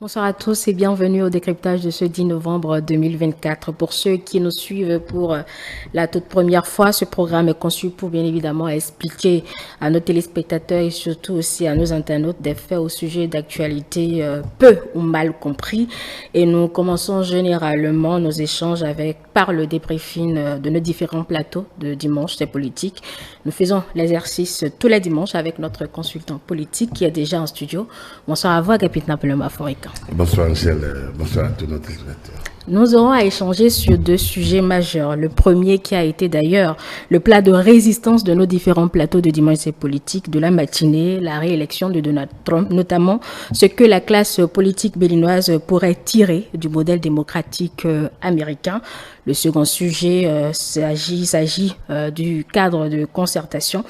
Bonsoir à tous et bienvenue au décryptage de ce 10 novembre 2024. Pour ceux qui nous suivent pour la toute première fois, ce programme est conçu pour bien évidemment expliquer à nos téléspectateurs et surtout aussi à nos internautes des faits au sujet d'actualité peu ou mal compris. Et nous commençons généralement nos échanges par le débriefing de nos différents plateaux de dimanche, c'est politique. Nous faisons l'exercice tous les dimanches avec notre consultant politique qui est déjà en studio. Bonsoir à vous, Agapit Napolema Forika. Bonsoir Michel, bonsoir à tous nos téléspectateurs. Nous aurons à échanger sur deux sujets majeurs. Le premier qui a été d'ailleurs le plat de résistance de nos différents plateaux de dimanche et politique de la matinée, la réélection de Donald Trump, notamment ce que la classe politique béninoise pourrait tirer du modèle démocratique américain. Le second sujet s'agit du cadre de concertation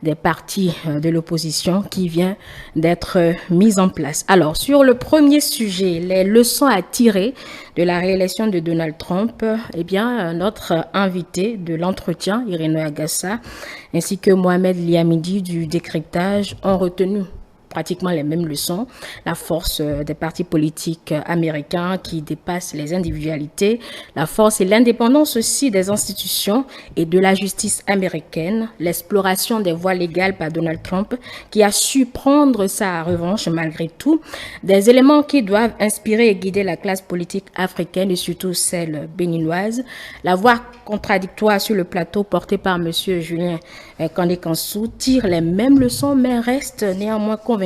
des partis de l'opposition qui vient d'être mis en place. Alors, sur le premier sujet, les leçons à tirer de la réélection de Donald Trump, eh bien, notre invité de l'entretien, Irénée Agassa, ainsi que Mohamed Liamidi du décryptage ont retenu pratiquement les mêmes leçons. La force des partis politiques américains qui dépassent les individualités, la force et l'indépendance aussi des institutions et de la justice américaine, l'exploration des voies légales par Donald Trump qui a su prendre sa revanche malgré tout, des éléments qui doivent inspirer et guider la classe politique africaine et surtout celle béninoise, la voix contradictoire sur le plateau porté par M. Julien Kandé-Kansou tire les mêmes leçons mais reste néanmoins convaincu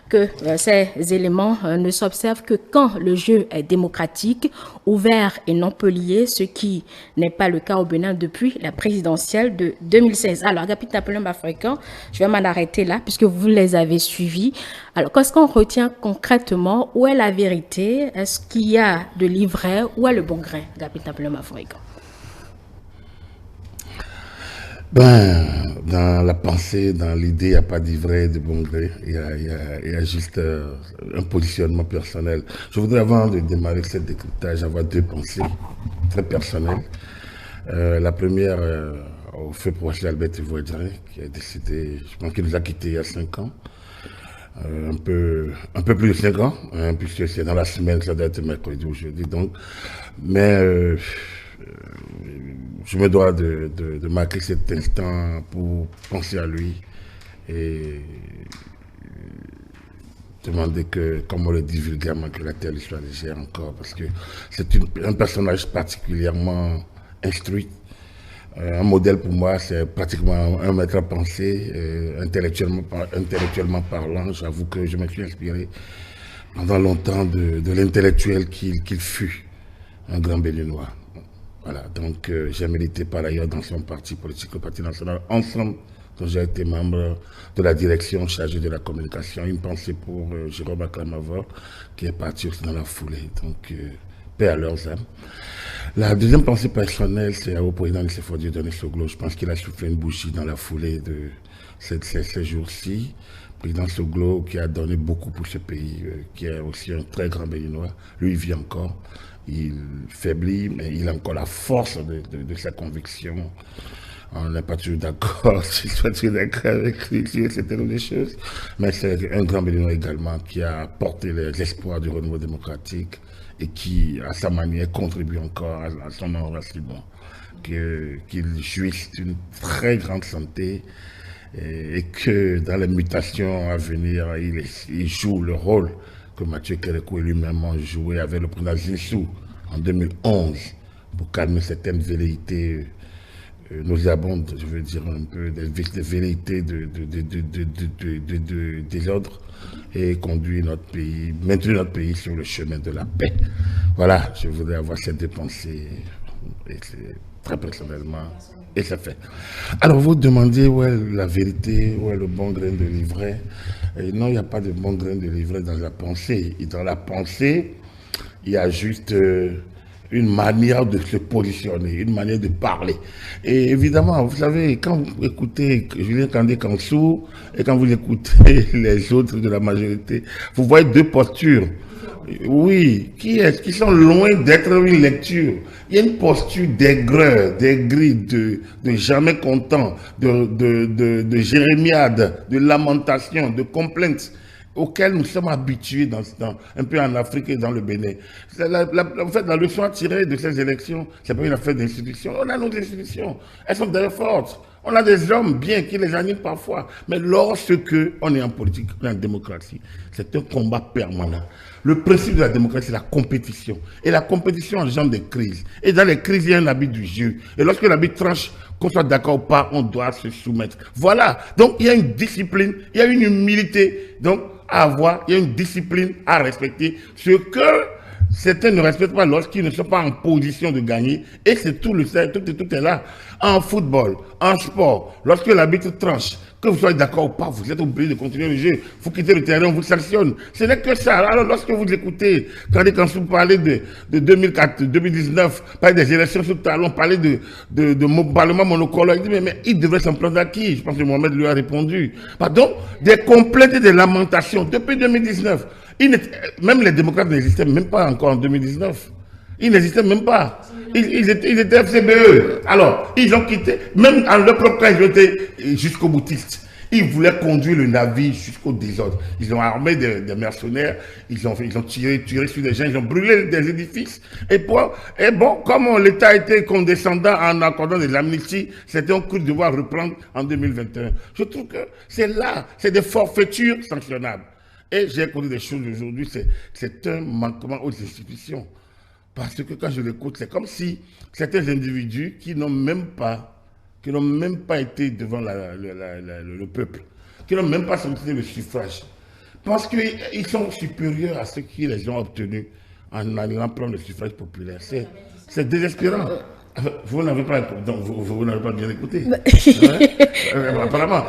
que ces éléments ne s'observent que quand le jeu est démocratique, ouvert et non polié, ce qui n'est pas le cas au Bénin depuis la présidentielle de 2016. Alors, Agapit Napolema Africain, je vais m'en arrêter là puisque vous les avez suivis. Alors, qu'est-ce qu'on retient concrètement? Où est la vérité? Est-ce qu'il y a de l'ivraie? Où est le bon grain? Agapit Napolema Africain. Dans la pensée, dans l'idée, il n'y a pas d'ivraie, de bon gré. Il y a juste un positionnement personnel. Je voudrais, avant de démarrer ce décryptage, avoir deux pensées très personnelles. La première, au feu proche Albert Voidrin, qui a décidé, je pense qu'il nous a quittés il y a 5 ans. Un peu plus de 5 ans, hein, puisque c'est dans la semaine, ça doit être mercredi aujourd'hui. Donc, mais je me dois de marquer cet instant pour penser à lui et demander comme on le dit vulgairement, que la terre lui soit légère encore, parce que c'est un personnage particulièrement instruit. Un modèle pour moi, c'est pratiquement un maître à penser, intellectuellement parlant. J'avoue que je me suis inspiré pendant longtemps de l'intellectuel qu'il fut, un grand Béninois. Voilà, donc j'ai milité par ailleurs dans son parti politique, le Parti national, ensemble, dont j'ai été membre de la direction chargée de la communication. Une pensée pour Jérôme Aklamavor, qui est parti aussi dans la foulée. Donc, paix à leurs âmes. La deuxième pensée personnelle, c'est au président Nicéphore Dieudonné Soglo. Je pense qu'il a soufflé une bougie dans la foulée de ces jours-ci. Président Soglo qui a donné beaucoup pour ce pays, qui est aussi un très grand Béninois. Lui, il vit encore. Il faiblit, mais il a encore la force de sa conviction. On n'est pas toujours d'accord, je suis pas toujours d'accord avec lui, etc. des choses. Mais c'est un grand Béninois également qui a porté les espoirs du renouveau démocratique et qui, à sa manière, contribue encore à son enracinement. Qu'il jouisse d'une très grande santé et que dans les mutations à venir, il joue le rôle que Mathieu Kérékou lui-même a joué avec le président Zinsou en 2011 pour calmer certaines velléités nauséabondes, je veux dire un peu, des velléités de désordre et conduire maintenir notre pays sur le chemin de la paix. Voilà, je voudrais avoir ces deux pensées, et très personnellement, et ça fait. Alors vous demandez où est la vérité, où est le bon grain de l'ivraie. Non, il n'y a pas de bon grain de l'ivraie dans la pensée. Et dans la pensée, il y a juste une manière de se positionner, une manière de parler. Et évidemment, vous savez, quand vous écoutez Julien Kandé-Kansou et quand vous écoutez les autres de la majorité, vous voyez deux postures. Oui, qui sont loin d'être une lecture. Il y a une posture d'aigreur, d'aigri, de jamais content, de jérémiade, de lamentation, de complainte. auquel nous sommes habitués un peu en Afrique et dans le Bénin. En fait, la leçon à tirer de ces élections, c'est pas une affaire d'institutions. On a nos institutions, elles sont très fortes. On a des hommes bien qui les animent parfois. Mais lorsque on est en politique, on est en démocratie, c'est un combat permanent. Le principe de la démocratie, c'est la compétition. Et la compétition engendre des crises. Et dans les crises, il y a un habit du jeu. Et lorsque l'habit tranche, qu'on soit d'accord ou pas, on doit se soumettre. Voilà. Donc, il y a une discipline, il y a une humilité donc, à avoir, il y a une discipline à respecter. Ce que certains ne respectent pas lorsqu'ils ne sont pas en position de gagner. Et c'est tout est là. En football, en sport, lorsque l'arbitre tranche, que vous soyez d'accord ou pas, vous êtes obligé de continuer le jeu. Vous quittez le terrain, on vous sanctionne. Ce n'est que ça. Alors, lorsque vous écoutez, quand vous parlez de 2004, 2019, parlez des élections sous talon, parlez de parlement monocolore, il dit, mais il devrait s'en prendre à qui? Je pense que Mohamed lui a répondu. Pardon? Des complaintes et des lamentations depuis 2019. Même les démocrates n'existaient même pas encore en 2019. Ils n'existaient même pas. Ils étaient FCBE. Alors, ils ont quitté, même en leur propre cas, ils étaient jusqu'au boutiste. Ils voulaient conduire le navire jusqu'au désordre. Ils ont armé des mercenaires, ils ont tiré sur des gens, ils ont brûlé des édifices. Et bon, comme l'État était condescendant en accordant des amnisties, c'était un coup de devoir reprendre en 2021. Je trouve que c'est là, c'est des forfaitures sanctionnables. Et j'ai connu des choses aujourd'hui, c'est un manquement aux institutions. Parce que quand je l'écoute, c'est comme si certains individus qui n'ont même pas été devant le peuple, qui n'ont même pas sollicité le suffrage, parce qu'ils sont supérieurs à ceux qui les ont obtenus en allant prendre le suffrage populaire. C'est désespérant. Vous n'avez pas bien écouté. Apparemment.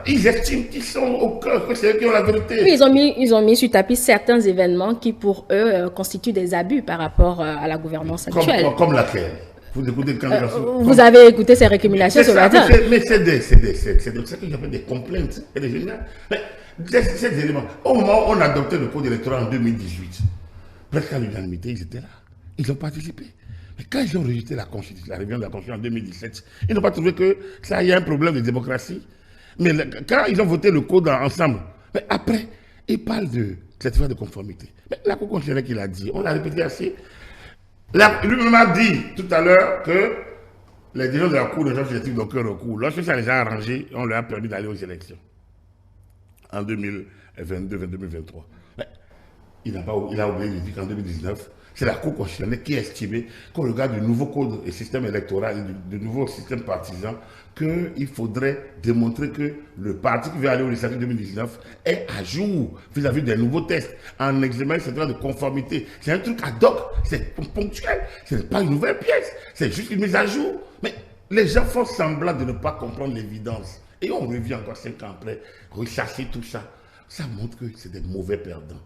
Ils estiment qu'ils sont au cœur, que c'est eux qui ont la vérité. Oui, ils ont mis sur tapis certains événements qui, pour eux, constituent des abus par rapport à la gouvernance actuelle. Comme laquelle? Vous écoutez vous avez écouté ces récriminations ce matin. Mais c'est de ça que j'appelle des complaintes. Et des générales. Mais ces éléments, au moment où on adoptait le code électoral en 2018, presque à l'unanimité, ils étaient là. Ils ont participé. Mais quand ils ont rejeté la Constitution, la révision de la Constitution en 2017, ils n'ont pas trouvé que ça y a un problème de démocratie. Mais quand ils ont voté le code ensemble, mais après, ils parlent de certificat de conformité. Mais la Cour constitutionnelle qu'il a dit, on l'a répété assez. Lui-même a dit tout à l'heure que les dirigeants de la Cour de justice n'ont aucun recours. Lorsque ça les a arrangés, on leur a permis d'aller aux élections en 2022-2023. Il a oublié de dire qu'en 2019, c'est la Cour constitutionnelle qui a estimé qu'au regard du nouveau code et système électoral et du nouveau système partisan, qu'il faudrait démontrer que le parti qui veut aller au législatif 2019 est à jour vis-à-vis des nouveaux tests, en examen certificat de conformité. C'est un truc ad hoc, c'est ponctuel, ce n'est pas une nouvelle pièce, c'est juste une mise à jour. Mais les gens font semblant de ne pas comprendre l'évidence. Et on revient encore 5 ans après, rechasser tout ça. Ça montre que c'est des mauvais perdants.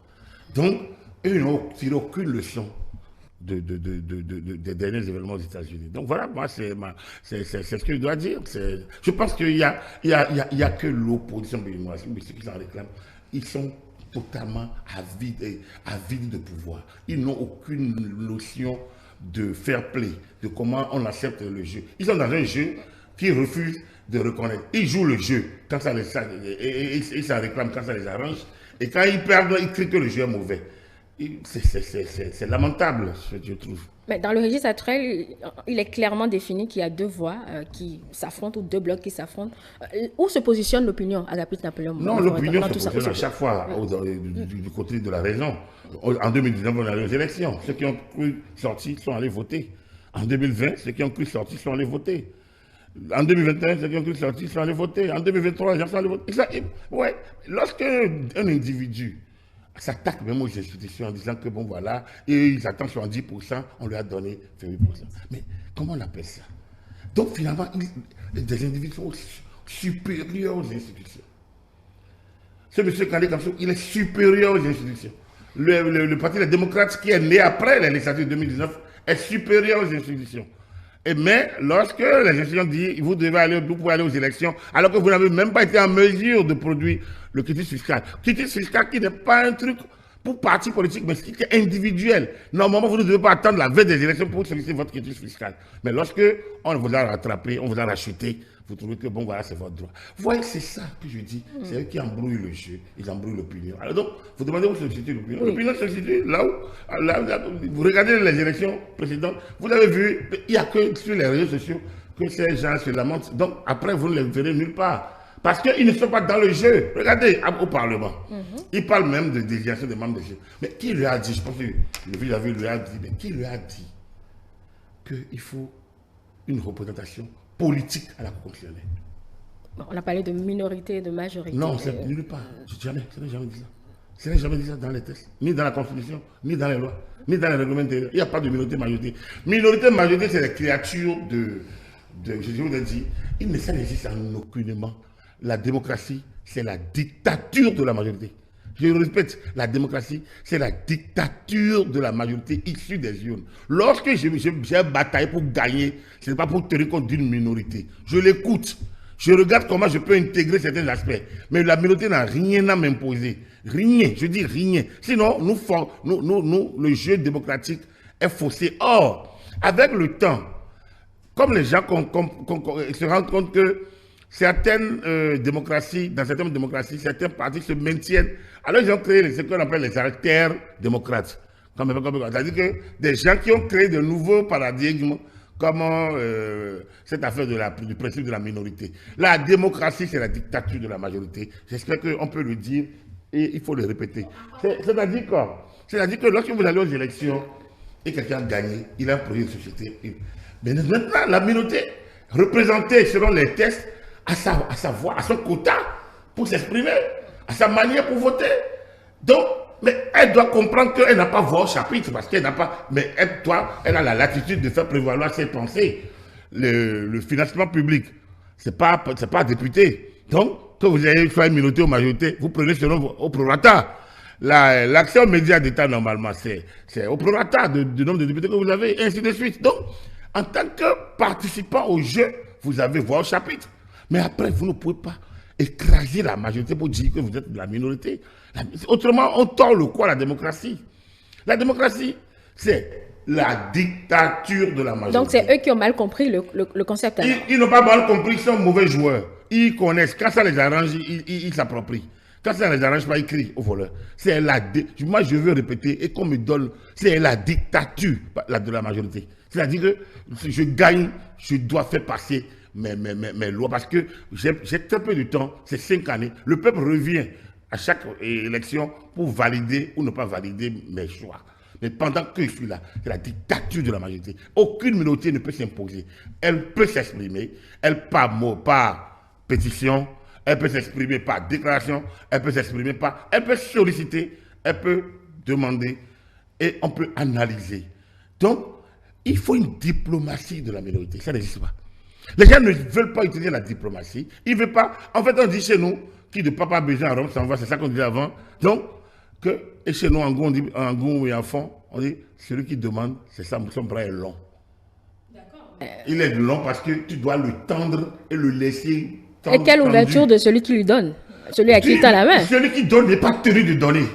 Donc, ils n'ont tiré aucune leçon des derniers événements aux États-Unis. Donc voilà, moi, c'est ce que je dois dire. Je pense qu'il n'y a que l'opposition béninoise, mais ceux qui s'en réclament, ils sont totalement avides de pouvoir. Ils n'ont aucune notion de fair play, de comment on accepte le jeu. Ils sont dans un jeu qui refuse de reconnaître. Ils jouent le jeu quand ça les et ils s'en réclament quand ça les arrange. Et quand ils perdent, ils crient que le jeu est mauvais. C'est lamentable, je trouve. Mais dans le registre actuel, il est clairement défini qu'il y a deux voix qui s'affrontent ou deux blocs qui s'affrontent. Où se positionne l'opinion, Agapit Napoléon? Non, l'opinion se positionne à chaque fois du côté de la raison. En 2019, on a eu les élections. Ceux qui ont cru sortir sont allés voter. En 2020, ceux qui ont cru sortir sont allés voter. En 2021, ceux qui ont cru sortir sont allés voter. En 2023, les gens sont allés voter. Ouais. Lorsque un individu s'attaque même aux institutions en disant que bon voilà, et ils attendent 70%, on lui a donné 28%. Mais comment on appelle ça? Donc finalement, des individus sont supérieurs aux institutions. Ce monsieur Kandé Kamsou, il est supérieur aux institutions. Le Parti des démocrates qui est né après les législatives 2019 est supérieur aux institutions. Mais lorsque les institutions disent vous pouvez aller aux élections, alors que vous n'avez même pas été en mesure de produire le quitus fiscal. Quitus fiscal qui n'est pas un truc pour parti politique, mais c'est individuel. Normalement, vous ne devez pas attendre la veille des élections pour solliciter votre quitus fiscal. Mais lorsque on vous a rattrapé, on vous a racheté, vous trouvez que bon, voilà, c'est votre droit. Vous voyez, c'est ça que je dis. C'est eux qui embrouillent le jeu, ils embrouillent l'opinion. Alors donc, vous demandez où se situe l'opinion. Oui. L'opinion se situe là où, vous regardez les élections précédentes, vous avez vu, il n'y a que sur les réseaux sociaux que ces gens se lamentent. Donc, après, vous ne les verrez nulle part. Parce qu'ils ne sont pas dans le jeu. Regardez, au Parlement. Ils parlent même de désignation des membres du jeu. Mais qui lui a dit, je pense que le vis-à-vis lui a dit, mais qui lui a dit qu'il faut une représentation politique à la Cour constitutionnelle? On a parlé de minorité et de majorité. Non, c'est nulle part. Jamais, je n'ai jamais dit ça. Je n'ai jamais dit ça dans les textes, ni dans la Constitution, ni dans les lois, ni dans les règlements intérieurs. Il n'y a pas de minorité-majorité. Minorité-majorité, c'est les créatures je vous ai dit, il ne s'agit en aucunement. La démocratie, c'est la dictature de la majorité. Je le répète, la démocratie, c'est la dictature de la majorité issue des urnes. Lorsque j'ai bataillé pour gagner, ce n'est pas pour tenir compte d'une minorité. Je l'écoute. Je regarde comment je peux intégrer certains aspects. Mais la minorité n'a rien à m'imposer. Rien, je dis rien. Sinon, le jeu démocratique est faussé. Or, avec le temps, comme les gens se rendent compte que certaines démocraties, dans certaines démocraties, certains partis se maintiennent. Alors, ils ont créé ce qu'on appelle les artères démocrates. C'est-à-dire que des gens qui ont créé de nouveaux paradigmes, comme cette affaire du principe de la minorité. La démocratie, c'est la dictature de la majorité. J'espère qu'on peut le dire et il faut le répéter. C'est-à-dire que lorsque vous allez aux élections et quelqu'un a gagné, il a un projet de société. Mais maintenant, la minorité, représentée selon les textes, à sa voix, à son quota pour s'exprimer, à sa manière pour voter. Donc, mais elle doit comprendre qu'elle n'a pas voix au chapitre parce qu'elle n'a pas, mais elle a la latitude de faire prévaloir ses pensées. Le financement public, c'est pas député. Donc, que vous ayez fait une minorité ou majorité, vous prenez selon au prorata. L'accès aux médias d'État, normalement, c'est au prorata du nombre de députés que vous avez, et ainsi de suite. Donc, en tant que participant au jeu, vous avez voix au chapitre. Mais après, vous ne pouvez pas écraser la majorité pour dire que vous êtes de la minorité. Autrement, on tord le quoi à la démocratie? La démocratie, c'est la dictature de la majorité. Donc, c'est eux qui ont mal compris le concept. Ils n'ont pas mal compris, ils sont mauvais joueurs. Ils connaissent. Quand ça les arrange, ils s'approprient. Quand ça ne les arrange pas, ils crient au voleur. Moi, je veux répéter, et qu'on me donne, c'est la dictature de la majorité. C'est-à-dire que je gagne, je dois faire passer mes lois, parce que j'ai très peu de temps, c'est 5 années. Le peuple revient à chaque élection pour valider ou ne pas valider mes choix. Mais pendant que je suis là, c'est la dictature de la majorité. Aucune minorité ne peut s'imposer. Elle peut s'exprimer, elle par pétition, elle peut s'exprimer par déclaration, elle peut s'exprimer elle peut solliciter, elle peut demander et on peut analyser. Donc, il faut une diplomatie de la minorité. Ça n'existe pas. Les gens ne veulent pas utiliser la diplomatie. Ils ne veulent pas. En fait, on dit chez nous, qui de papa besoin à Rome s'en va, c'est ça qu'on disait avant. Donc, et chez nous, en Gou, on dit, en Gou et en fond, on dit, celui qui demande, c'est ça, son bras est long. Il est long parce que tu dois le tendre et le laisser tendre. Et quelle ouverture de celui qui lui donne? Celui à qui il tend la main. Celui qui donne n'est pas tenu de donner.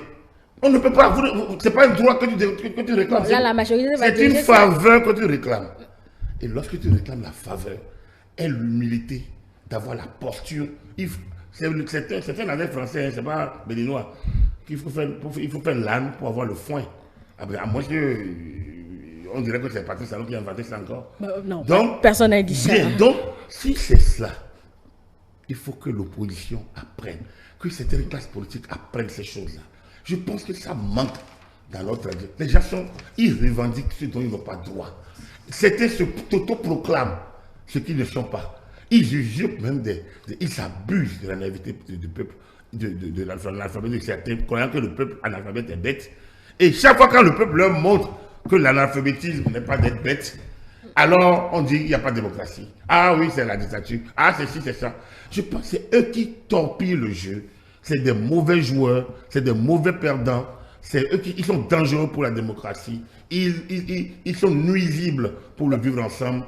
On ne peut pas, c'est pas un droit que tu réclames. Là, la majorité va c'est une faveur que tu réclames. Et lorsque tu réclames la faveur et l'humilité d'avoir la posture, c'est un adepte français, hein, c'est pas béninois, qu'il faut faire l'âne pour avoir le foin. À moins que on dirait que c'est Patrice Talon qui a inventé ça encore. Non, donc, personne n'a dit ça. Donc, si c'est cela, il faut que l'opposition apprenne, que certaines classes politiques apprennent ces choses-là. Je pense que ça manque dans notre vie. Les gens ils revendiquent ce dont ils n'ont pas droit. Certains s'autoproclament ce qu'ils ne sont pas. Ils usurpent même ils s'abusent de la naïveté du peuple, de l'alphabet de certains, croyant que le peuple analphabète est bête. Et chaque fois quand le peuple leur montre que l'analphabétisme n'est pas d'être bête, alors on dit qu'il n'y a pas de démocratie. Ah oui, c'est la dictature. Ah, c'est ci, c'est ça. Je pense que c'est eux qui torpillent le jeu. C'est des mauvais joueurs, c'est des mauvais perdants. C'est eux qui sont dangereux pour la démocratie. Ils sont nuisibles pour le vivre ensemble.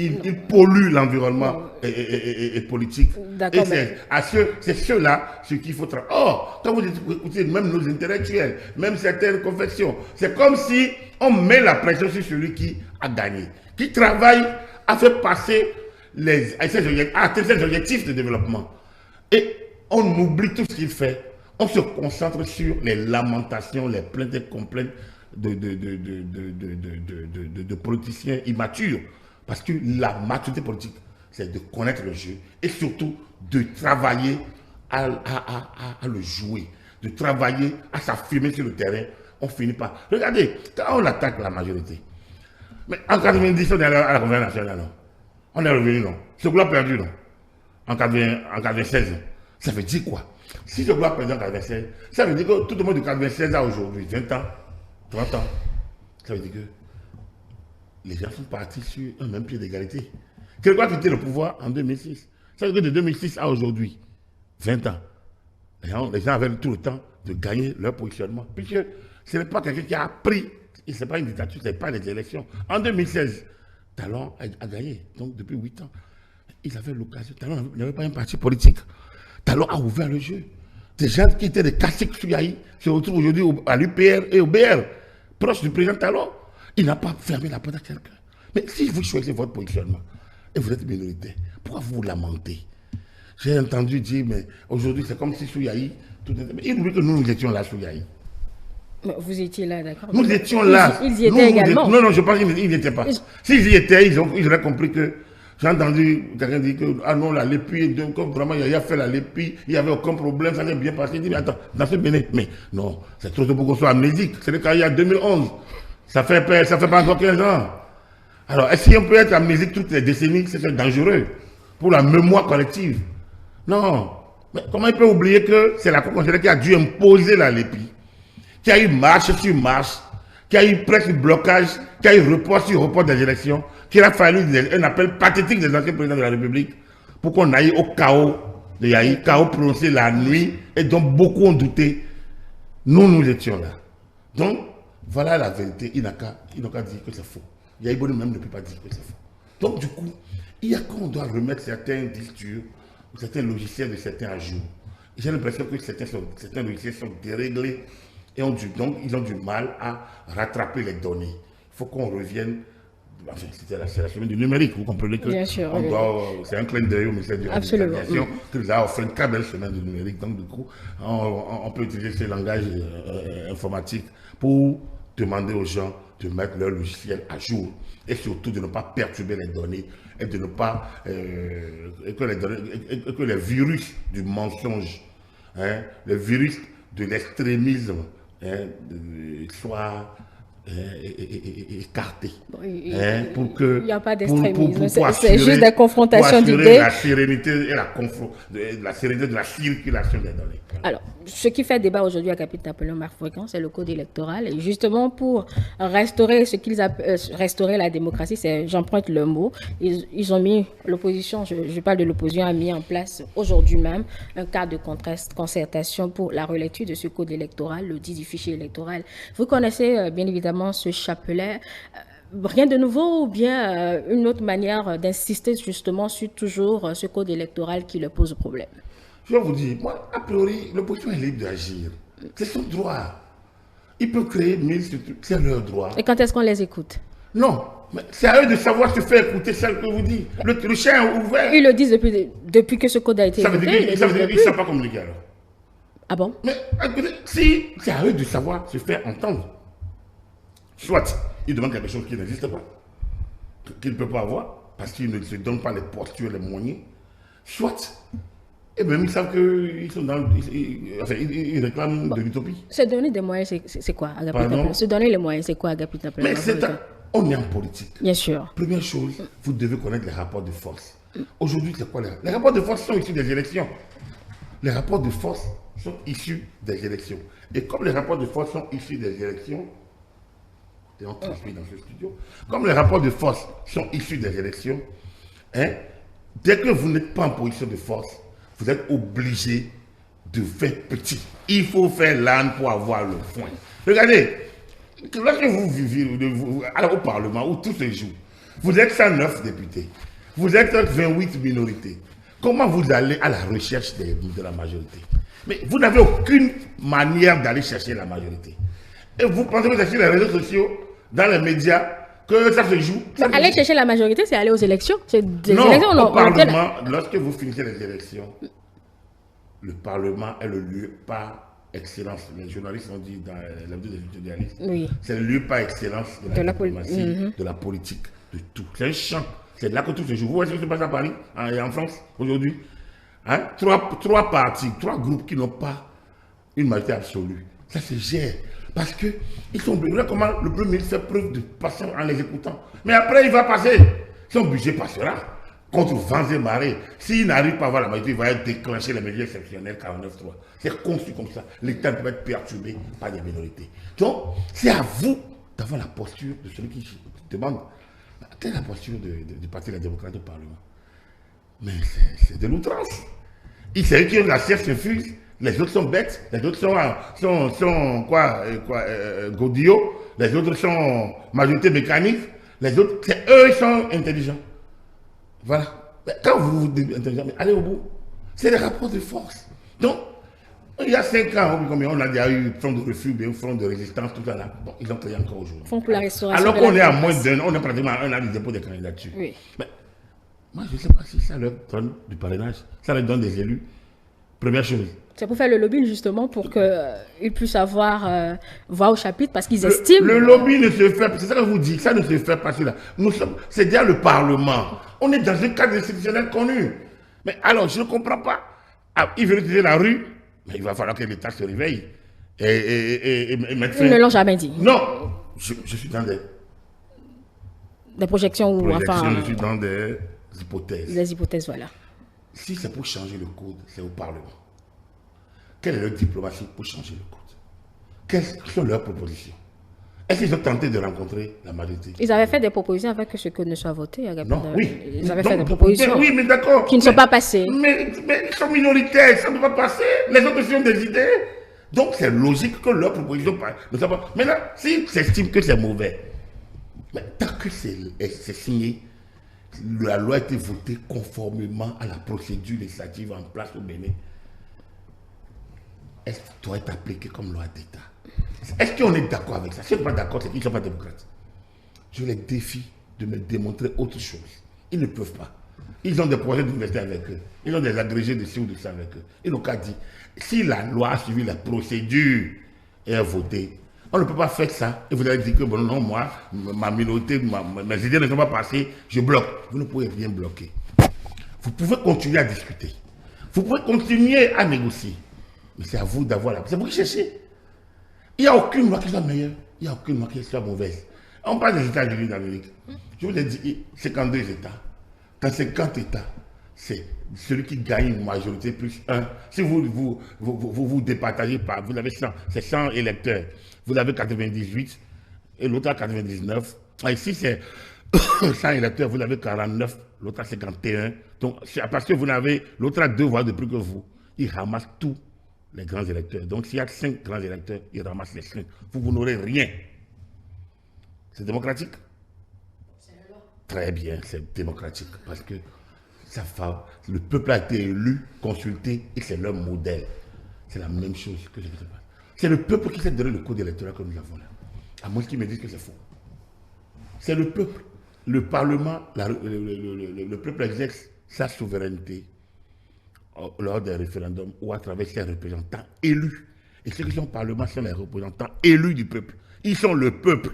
il pollue l'environnement et politique. D'accord, Et c'est ceux-là sur qui il faut travailler. Or, quand vous écoutez même nos intellectuels, même certaines confessions, c'est comme si on met la pression sur celui qui a gagné, qui travaille à faire passer à ces objectifs de développement. Et on oublie tout ce qu'il fait. On se concentre sur les lamentations, les plaintes et complaintes de politiciens immatures. Parce que la maturité politique, c'est de connaître le jeu et surtout de travailler à le jouer, de travailler à s'affirmer sur le terrain. On finit par... Regardez, quand on attaque la majorité, mais en 90, on est à la Convention nationale, non? On est revenu, non? Ce groupe a perdu, non? En 96, ça veut dire quoi? Si ce groupe a perdu en 96, ça veut dire que tout le monde de 96 à aujourd'hui, 20 ans, 30 ans, ça veut dire que les gens sont partis sur un même pied d'égalité. Quelqu'un a quitté le pouvoir en 2006. Ça veut dire que de 2006 à aujourd'hui, 20 ans, les gens avaient tout le temps de gagner leur positionnement. Puisque ce n'est pas quelqu'un qui a pris, et ce n'est pas une dictature, ce n'est pas les élections. En 2016, Talon a gagné, donc depuis 8 ans. Ils avaient l'occasion. Talon n'avait pas un parti politique. Talon a ouvert le jeu. Des gens qui étaient des caciques Souyaï se retrouvent aujourd'hui à l'UPR et au BR, proches du président Talon. Il n'a pas fermé la porte à quelqu'un. Mais si vous choisissez votre positionnement et vous êtes minoritaire, pourquoi vous lamentez? J'ai entendu dire, mais aujourd'hui c'est comme si Souyaï, il oublie que nous étions là, Souyaï. Vous étiez là, d'accord. Nous étions là. Ils y étaient également. Non, je pense qu'ils n'y étaient pas. S'ils y étaient, ils auraient compris que... J'ai entendu quelqu'un dire que, ah non, la Lépi, comme vraiment il a fait la Lépi, il n'y avait aucun problème, ça n'est bien passé. Il dit, mais attends, dans ce Bénin, mais non, c'est trop tôt pour qu'on soit amnésique. C'est le cas il y a 2011. Ça fait pas encore 15 ans. Alors, est-ce qu'on peut être amnésique toutes les décennies? C'est dangereux pour la mémoire collective. Non. Mais comment il peut oublier que c'est la Cour constitutionnelle qui a dû imposer la Lépi, qui a eu marche sur marche, qui a eu presque blocage, qui a eu report sur report des élections, qu'il a fallu un appel pathétique des anciens présidents de la République pour qu'on aille au chaos de Yahi, chaos prononcé la nuit, et dont beaucoup ont douté. Nous étions là. Donc, voilà la vérité. Il n'a qu'à dire que c'est faux. Yahi Boni même ne peut pas dire que c'est faux. Donc, du coup, il y a qu'on doit remettre certains distures, certains logiciels de certains à jour. J'ai l'impression que certains logiciels sont déréglés et ils ont du mal à rattraper les données. Il faut qu'on revienne. Enfin, c'est la semaine du numérique, vous comprenez que c'est un clin d'œil au ministère de l'Administration qui nous a offert une très belle semaine du numérique. Donc, du coup, on peut utiliser ce langage informatique pour demander aux gens de mettre leur logiciel à jour et surtout de ne pas perturber les données et de ne pas que les virus du mensonge, les virus de l'extrémisme soient écarté. Pour que, il n'y a pas d'extrémisme, c'est juste la confrontation d'idées. La sérénité et la sérénité de la circulation des données. Alors, ce qui fait débat aujourd'hui à Capitaine Napoléon Marc Fréquent, c'est le code électoral. Et justement, pour restaurer ce qu'ils appellent restaurer la démocratie, j'emprunte le mot, ils ont mis, l'opposition, je parle de l'opposition, a mis en place aujourd'hui même un cadre de concertation pour la relecture de ce code électoral, le dit du fichier électoral. Vous connaissez bien évidemment ce chapelet. Rien de nouveau ou bien une autre manière d'insister justement sur toujours ce code électoral qui leur pose problème? Je vais vous dire, moi, a priori, l'opposition est libre d'agir. C'est son droit. Ils peuvent créer 1000 structures, c'est leur droit. Et quand est-ce qu'on les écoute? Non, mais c'est à eux de savoir se faire écouter celle que vous dites. Le chien est ouvert. Ils le disent depuis que ce code a été ça veut dire qu'ils ne savent pas communiquer alors. Ah bon? Mais si c'est à eux de savoir se faire entendre. Soit ils demandent quelque chose qui n'existe pas, qu'ils ne peuvent pas avoir, parce qu'ils ne se donnent pas les postures, les moyens. Soit, et même ils savent qu'ils sont dans. Ils réclament de l'utopie. Se donner des moyens, c'est quoi, Agapit? Se donner les moyens, c'est quoi, Agapit? Mais on est en politique. Bien sûr. Première chose, vous devez connaître les rapports de force. Aujourd'hui, c'est quoi les rapports de force sont issus des élections. Les rapports de force sont issus des élections. Et comme les rapports de force sont issus des élections, et on transmet dans ce studio, comme les rapports de force sont issus des élections, dès que vous n'êtes pas en position de force, vous êtes obligé de faire petit. Il faut faire l'âne pour avoir le foin. Regardez, lorsque vous vivez au Parlement où tout se joue, Vous êtes 109 députés. Vous êtes 28 minorités. Comment vous allez à la recherche de la majorité? Mais vous n'avez aucune manière d'aller chercher la majorité. Et vous pensez que c'est sur les réseaux sociaux, dans les médias, que ça se joue? Aller chercher la majorité, c'est aller aux élections. Non, au Parlement, lorsque vous finissez les élections, le Parlement est le lieu par excellence. Les journalistes ont dit dans l'habitude des journalistes, oui. C'est le lieu par excellence de la diplomatie, de la politique, de tout. C'est un champ. C'est là que tout se joue. Vous voyez ce qui se passe à Paris et en France aujourd'hui, hein? Trois partis, trois groupes qui n'ont pas une majorité absolue. Ça se gère. Parce qu'ils sont obligés. Comment le Premier ministre fait preuve de patience en les écoutant. Mais après, il va passer. Son budget passera contre vents et marées. S'il n'arrive pas à avoir la majorité, il va déclencher les mesures exceptionnelles 49.3. C'est conçu comme ça. L'État peut être perturbé par des minorités. Donc, c'est à vous d'avoir la posture de celui qui demande. Quelle est la posture du Parti des démocrates au Parlement? Mais c'est de l'outrance. Il s'agit qui ont la chair se fuse. Les autres sont bêtes, les autres sont godillots, les autres sont majorité mécanique, les autres, c'est eux qui sont intelligents. Voilà. Mais quand vous dites intelligent, allez au bout. C'est des rapports de force. Donc, il y a 5 ans, on a déjà eu front de refus, front de résistance, tout ça là. Bon, ils ont créé encore aujourd'hui. Fonds pour la restauration. Alors qu'on est à moins d'un an, on est pratiquement à un an du dépôt des candidatures. Oui. Mais moi, je ne sais pas si ça leur donne du parrainage, ça leur donne des élus. Première chose. C'est pour faire le lobbying justement pour qu'ils puissent avoir voix au chapitre parce qu'ils estiment. Le lobby ne se fait pas, c'est ça que je vous dis, ça ne se fait pas là. C'est déjà le Parlement. On est dans un cadre institutionnel connu. Mais alors, je ne comprends pas. Ah, ils veulent utiliser la rue, mais il va falloir que l'État se réveille et mette fin. Ils ne l'ont jamais dit. Non, je suis dans des projections ou enfin. Je suis dans des hypothèses. Des hypothèses, voilà. Si c'est pour changer le code, c'est au Parlement. Quelle est leur diplomatie pour changer le code? Quelles sont leurs propositions? Est-ce qu'ils ont tenté de rencontrer la majorité? Ils avaient fait des propositions avec que ce code ne soit voté. Non, oui. Ils avaient fait des propositions oui, mais d'accord. Qui ne sont pas passées. Mais ils sont minoritaires, ça ne peut pas passer. Les autres ont des idées. Donc c'est logique que leurs propositions ne soient pas. Maintenant, s'ils s'estiment que c'est mauvais, mais tant que c'est signé, la loi a été votée conformément à la procédure législative en place au Bénin, elle doit être appliquée comme loi d'État. Est-ce qu'on est d'accord avec ça? Si on n'est pas d'accord, c'est qu'ils ne sont pas démocrates. Je les défie de me démontrer autre chose. Ils ne peuvent pas. Ils ont des projets d'université avec eux. Ils ont des agrégés de ci ou de ça avec eux. Ils n'ont qu'à dire, si la loi a suivi la procédure et a voté, on ne peut pas faire ça. Et vous allez dire que, bon, non, moi, ma minorité, mes idées ne sont pas passées, je bloque. Vous ne pouvez rien bloquer. Vous pouvez continuer à discuter. Vous pouvez continuer à négocier. Mais c'est à vous d'avoir la... C'est vous qui cherchez. Il n'y a aucune loi qui soit meilleure. Il n'y a aucune loi qui soit mauvaise. On parle des États-Unis d'Amérique. Je vous ai dit, 52 États. Dans 50 États, c'est celui qui gagne une majorité plus 1. Si vous départagez par, vous avez 100, c'est 100 électeurs. Vous avez 98 et l'autre a 99. Et ici, c'est 100 électeurs, vous avez 49, l'autre a 51. Donc, parce que vous avez, l'autre a 2 voix de plus que vous. Il ramasse tous les grands électeurs. Donc, s'il y a 5 grands électeurs, il ramasse les 5. Vous n'aurez rien. C'est démocratique? Très bien, c'est démocratique. Parce que le peuple a été élu, consulté, et c'est leur modèle. C'est la même chose que je ne sais pas. C'est le peuple qui s'est donné le code électoral que nous avons là. À moins qu'ils me disent que c'est faux. C'est le peuple. Le Parlement, le peuple exerce sa souveraineté lors des référendums ou à travers ses représentants élus. Et ceux qui sont au Parlement sont les représentants élus du peuple. Ils sont le peuple.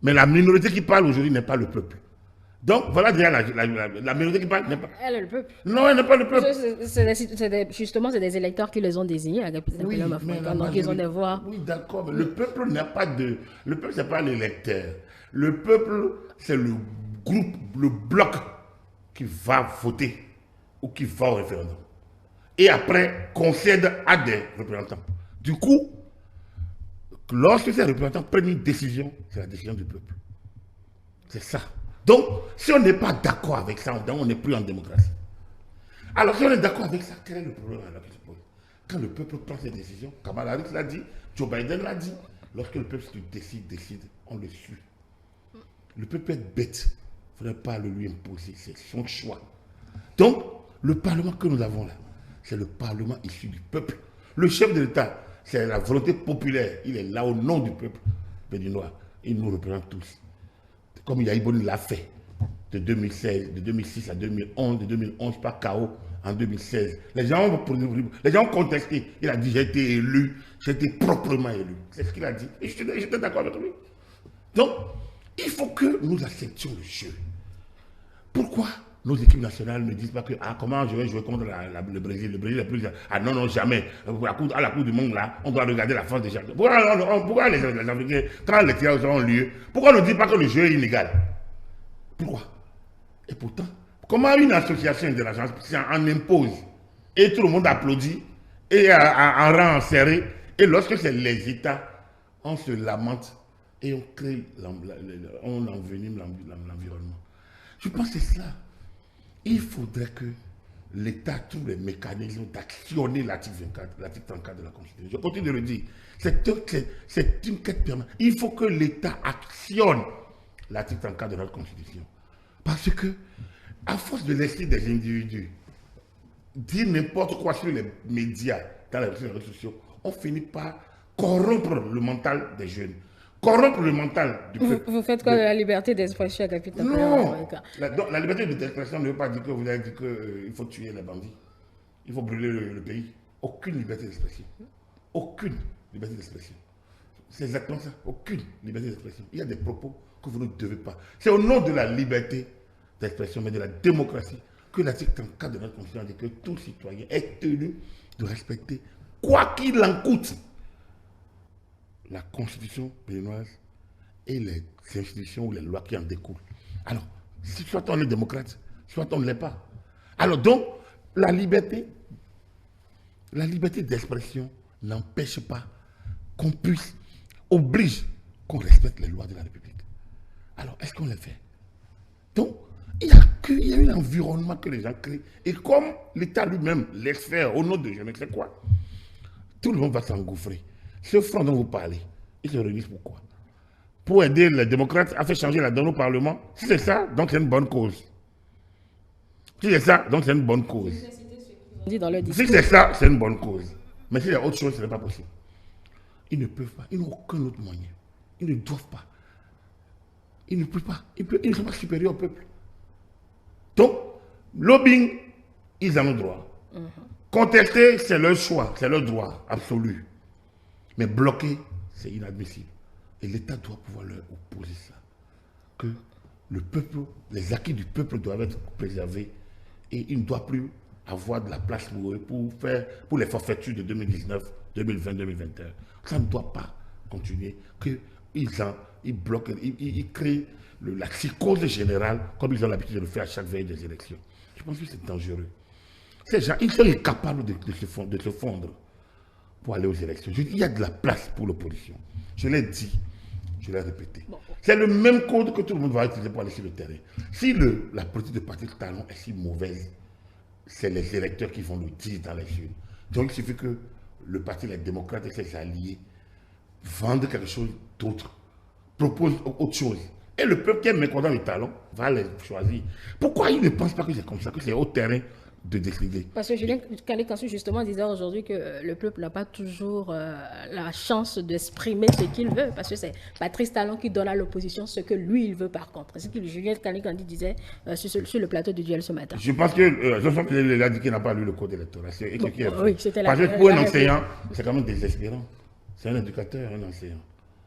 Mais la minorité qui parle aujourd'hui n'est pas le peuple. Donc, voilà déjà la minorité qui parle n'est pas... Elle est le peuple. Non, elle n'est pas le peuple. Justement, c'est des électeurs qui les ont désignés à capitale africaine. Donc, ils ont des voix. Oui, d'accord, mais le peuple n'a pas de... Le peuple, ce n'est pas l'électeur. Le peuple, c'est le groupe, le bloc qui va voter ou qui va au référendum. Et après, concède à des représentants. Du coup, lorsque ces représentants prennent une décision, c'est la décision du peuple. C'est ça. Donc, si on n'est pas d'accord avec ça, on n'est plus en démocratie. Alors, si on est d'accord avec ça, quel est le problème alors qui se pose? Quand le peuple prend ses décisions, Kamala Harris l'a dit, Joe Biden l'a dit, lorsque le peuple décide, on le suit. Le peuple peut être bête, Il ne faudrait pas le lui imposer, c'est son choix. Donc, le Parlement que nous avons là, c'est le Parlement issu du peuple. Le chef de l'État, c'est la volonté populaire. Il est là au nom du peuple béninois. Il nous représente tous. Comme Yaïbouni l'a fait de 2016, de 2006 à 2011, de 2011 par KO en 2016. Les gens ont contesté. Il a dit j'ai été élu, j'ai été proprement élu. C'est ce qu'il a dit. Et j'étais d'accord avec lui. Donc, il faut que nous acceptions le jeu. Pourquoi nos équipes nationales ne disent pas que comment je vais jouer contre le Brésil? Le Brésil est plus... Ah non, non, jamais. À la Coupe du Monde, là, on doit regarder la force des gens. Pourquoi les Africains, quand les tirs auront lieu, pourquoi on ne dit pas que le jeu est inégal? Pourquoi? Et pourtant, comment une association internationale en impose et tout le monde applaudit et en rang serré, et lorsque c'est les États, on se lamente et on crée, on envenime l'environnement. Je pense que c'est ça. Il faudrait que l'État trouve les mécanismes d'actionner l'article 24, l'article 34 de la Constitution. Je continue de le dire. C'est une quête permanente. Il faut que l'État actionne l'article 34 de notre Constitution. Parce que, à force de laisser des individus dire n'importe quoi sur les médias, dans les réseaux sociaux, on finit par corrompre le mental des jeunes. Corrompre le mental du peuple. Vous faites quoi de la liberté d'expression, capitaine? Non. La liberté d'expression ne veut pas dire que vous avez dit qu'il faut tuer les bandits. Il faut brûler le pays. Aucune liberté d'expression. Aucune liberté d'expression. C'est exactement ça. Aucune liberté d'expression. Il y a des propos que vous ne devez pas. C'est au nom de la liberté d'expression, mais de la démocratie, que l'article 34 de notre Constitution dit que tout citoyen est tenu de respecter, quoi qu'il en coûte, la Constitution béninoise et les institutions ou les lois qui en découlent. Alors, soit on est démocrate, soit on ne l'est pas. Alors donc, la liberté d'expression n'empêche pas qu'on puisse, oblige qu'on respecte les lois de la République. Alors, est-ce qu'on les fait? Donc, il y a un environnement que les gens créent. Et comme l'État lui-même laisse faire au nom de je ne sais quoi, tout le monde va s'engouffrer. Ce front dont vous parlez, ils se réunissent pourquoi? Pour aider les démocrates à faire changer la donne au Parlement. Si c'est ça, donc c'est une bonne cause. Si c'est ça, donc c'est une bonne cause. Si c'est ça, c'est une bonne cause. Mais si il y a autre chose, ce n'est pas possible. Ils ne peuvent pas, ils n'ont aucun autre moyen. Ils ne doivent pas. Ils ne peuvent pas. Ils ne sont pas supérieurs au peuple. Donc, lobbying, ils en ont droit. Contester, c'est leur choix, c'est leur droit absolu. Mais bloquer, c'est inadmissible. Et l'État doit pouvoir leur opposer ça. Que le peuple, les acquis du peuple doivent être préservés et il ne doit plus avoir de la place pour les forfaitures de 2019, 2020, 2021. Ça ne doit pas continuer. Ils bloquent, ils créent la psychose générale comme ils ont l'habitude de le faire à chaque veille des élections. Je pense que c'est dangereux. Ces gens, ils sont incapables de se fondre pour aller aux élections. Il y a de la place pour l'opposition. Je l'ai dit, je l'ai répété. Bon. C'est le même code que tout le monde va utiliser pour aller sur le terrain. Si la politique de parti talon est si mauvaise, c'est les électeurs qui vont le dire dans les urnes. Donc il suffit que le parti, les démocrates et ses alliés vendent quelque chose d'autre, proposent autre chose. Et le peuple qui est mécontent du talon va les choisir. Pourquoi ils ne pensent pas que c'est comme ça, que c'est au terrain de décider? Parce que Julien Kane-Kansu justement disait aujourd'hui que le peuple n'a pas toujours la chance d'exprimer ce qu'il veut, parce que c'est Patrice Talon qui donne à l'opposition ce que lui il veut par contre. C'est ce que Julien Kane-Kansu disait sur le plateau du duel ce matin. Je pense que Jean-François l'a dit qu'il n'a pas lu le code électoral. Oui, c'était parce que pour un enseignant, c'est quand même désespérant. C'est un éducateur, un enseignant.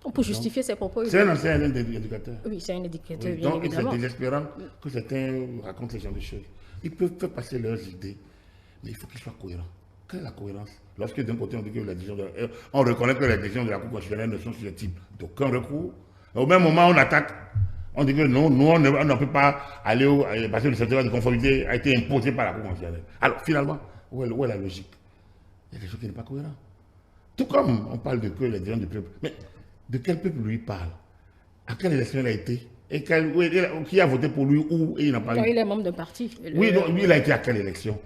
On peut justifier ses propos. C'est un enseignant, un éducateur. Oui, c'est un éducateur, oui, bien donc, évidemment. C'est désespérant que certains racontent ce genre de choses. Ils peuvent faire passer leurs idées, mais il faut qu'ils soient cohérents. Quelle est la cohérence? Lorsque d'un côté on dit que on reconnaît que les décisions de la Cour constitutionnelle ne sont susceptibles d'aucun recours, au même moment on attaque, on dit que non, nous on ne peut pas aller parce que le certificat de conformité a été imposé par la Cour constitutionnelle. Alors finalement, où est la logique? Il y a quelque chose qui n'est pas cohérent. Tout comme on parle de que les décisions du peuple, mais de quel peuple lui parle? À quelle élection il a été? Et qui a voté pour lui où et il n'a pas eu? Il est membre d'un parti. Oui, donc lui, il a été à quelle élection?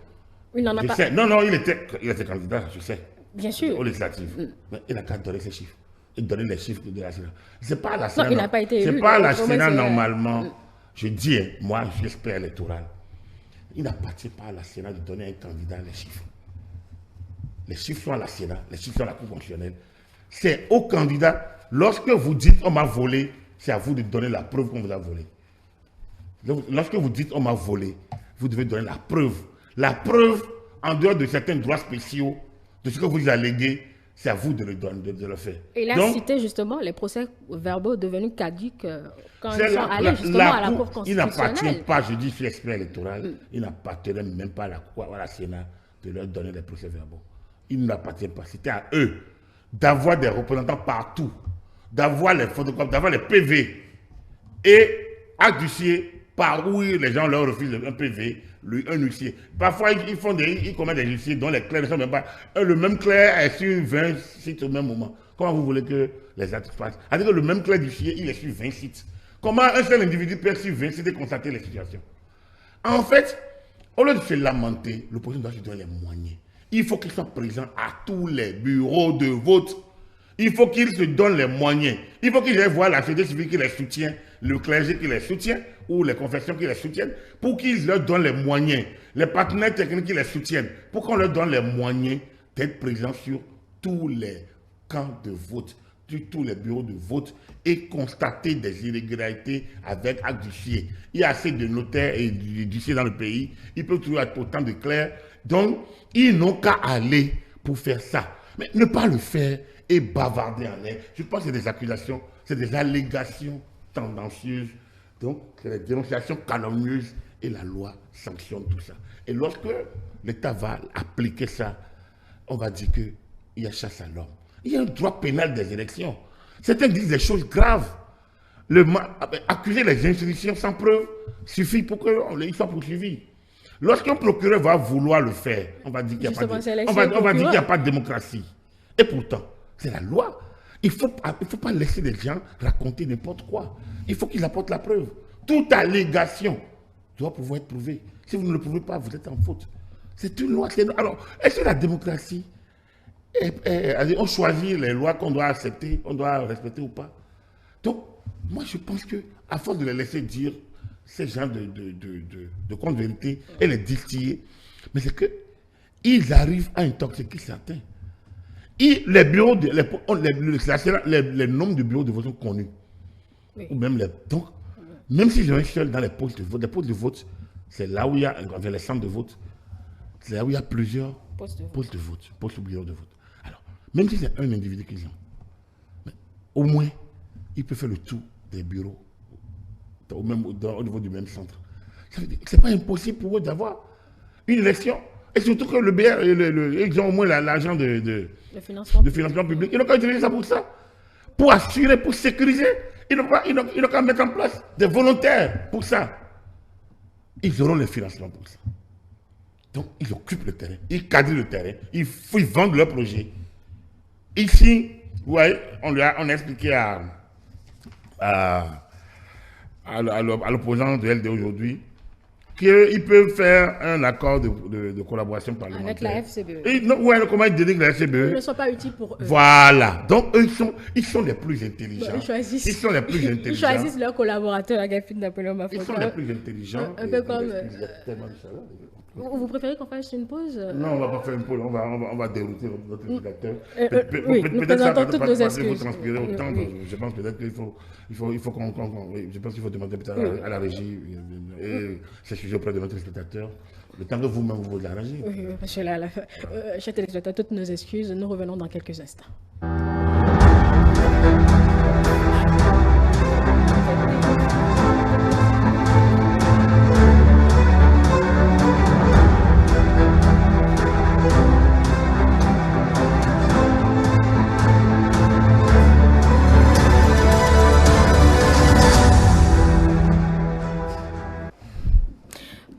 Il n'en a pas. Sais. Non, il était candidat, je sais. Bien sûr. Aux législatives. Mais il n'a qu'à donner ses chiffres. Il donner les chiffres de la Sénat. C'est pas la Sénat. Non, il n'a pas été élu. C'est pas la Sénat normalement. je dis, hein, moi, je suis expert électoral, il n'appartient pas à la Sénat de donner à un candidat les chiffres. Les chiffres sont à la Sénat, les chiffres sont à la Cour constitutionnelle. C'est au candidat, lorsque vous dites on m'a volé, c'est à vous de donner la preuve qu'on vous a volé. Donc, lorsque vous dites on m'a volé, vous devez donner la preuve. La preuve, en dehors de certains droits spéciaux, de ce que vous alléguez, c'est à vous de le donner, de le faire. Et il a cité justement les procès-verbaux devenus caduques quand ils sont allés justement à la Cour constitutionnelle. Il n'appartient pas, je dis, je suis expert électoral, il n'appartient même pas à la Sénat de leur donner les procès-verbaux. Il n'appartient pas. C'était à eux d'avoir des représentants partout, d'avoir les photographes, d'avoir les PV et adjuger par où les gens leur refusent un PV, un huissier. Parfois, ils commettent des huissiers dont les clercs ne sont même pas. Le même clerc est sur 20 sites au même moment. Comment vous voulez que les actes se passent? C'est-à-dire que le même clerc d'huissier, il est sur 20 sites. Comment un seul individu peut être sur 20 sites et constater les situations? En fait, au lieu de se lamenter, l'opposition doit se donner les moyens. Il faut qu'il soit présent à tous les bureaux de vote. Il faut qu'il se donne les moyens. Il faut qu'ils aillent voir la société civile qui les soutient, le clergé qui les soutient, ou les confessions qui les soutiennent, pour qu'ils leur donnent les moyens. Les partenaires techniques qui les soutiennent, pour qu'on leur donne les moyens d'être présents sur tous les camps de vote, sur tous les bureaux de vote, et constater des irrégularités avec acte d'huissier. Il y a assez de notaires et d'huissiers dans le pays. Il peut toujours être autant de clercs. Donc, ils n'ont qu'à aller pour faire ça. Mais ne pas le faire et bavarder en l'air. Je pense que c'est des accusations, c'est des allégations tendancieuses. Donc, c'est des dénonciations calomnieuses et la loi sanctionne tout ça. Et lorsque l'État va appliquer ça, on va dire qu'il y a chasse à l'homme. Il y a un droit pénal des élections. Certains disent des choses graves. Accuser les institutions sans preuve suffit pour qu'ils soient poursuivis. Lorsqu'un procureur va vouloir le faire, on va dire qu'il n'y a pas de démocratie. Et pourtant, c'est la loi. Il ne faut pas laisser les gens raconter n'importe quoi. Il faut qu'ils apportent la preuve. Toute allégation doit pouvoir être prouvée. Si vous ne le prouvez pas, vous êtes en faute. C'est une loi. Alors, est-ce que la démocratie, on choisit les lois qu'on doit accepter, on doit respecter ou pas? Donc, moi, je pense qu'à force de les laisser dire ces gens de contre-vérité et les distiller, mais c'est qu'ils arrivent à intoxiquer certains. Les bureaux, les nombres de bureaux de vote sont connus. Oui. Ou même donc, même si j'ai un seul dans les postes de vote, c'est là où il y a, vers les centres de vote, c'est là où il y a plusieurs postes de vote, postes de bureaux de vote. Alors, même si c'est un individu qu'ils ont, mais au moins, il peut faire le tour des bureaux au niveau du même centre. C'est pas impossible pour eux d'avoir une élection. Et surtout que le BR, ils ont au moins l'argent de financement public. Ils n'ont qu'à utiliser ça pour ça. Pour assurer, pour sécuriser. Ils n'ont qu'à mettre en place des volontaires pour ça. Ils auront le financement pour ça. Donc, ils occupent le terrain. Ils cadrent le terrain. Ils vendent leur projet. Ici, vous voyez, on a expliqué à l'opposant de LD aujourd'hui qu'ils peuvent faire un accord de collaboration parlementaire. Avec la FCBE. Comment ils dénigrent la FCBE? Ils ne sont pas utiles pour eux. Voilà. Donc, eux, ils sont les plus intelligents. Ils sont les plus intelligents. Ils choisissent leurs collaborateurs, Agapit Napoléon Mafoka. Ils sont les plus intelligents. Un peu comme... Vous préférez qu'on fasse une pause? Non, on ne va pas faire une pause. On va dérouter notre rédacteur. Oui, nous présentons toutes nos excuses. Vous transpirer autant. Je pense peut-être qu'il faut je pense qu'il faut demander peut-être à la régie et ces sujets auprès de notre spectateur. Le temps que vous-même vous l'arrangez. Oui, monsieur là, chers téléspectateurs, toutes nos excuses. Nous revenons dans quelques instants.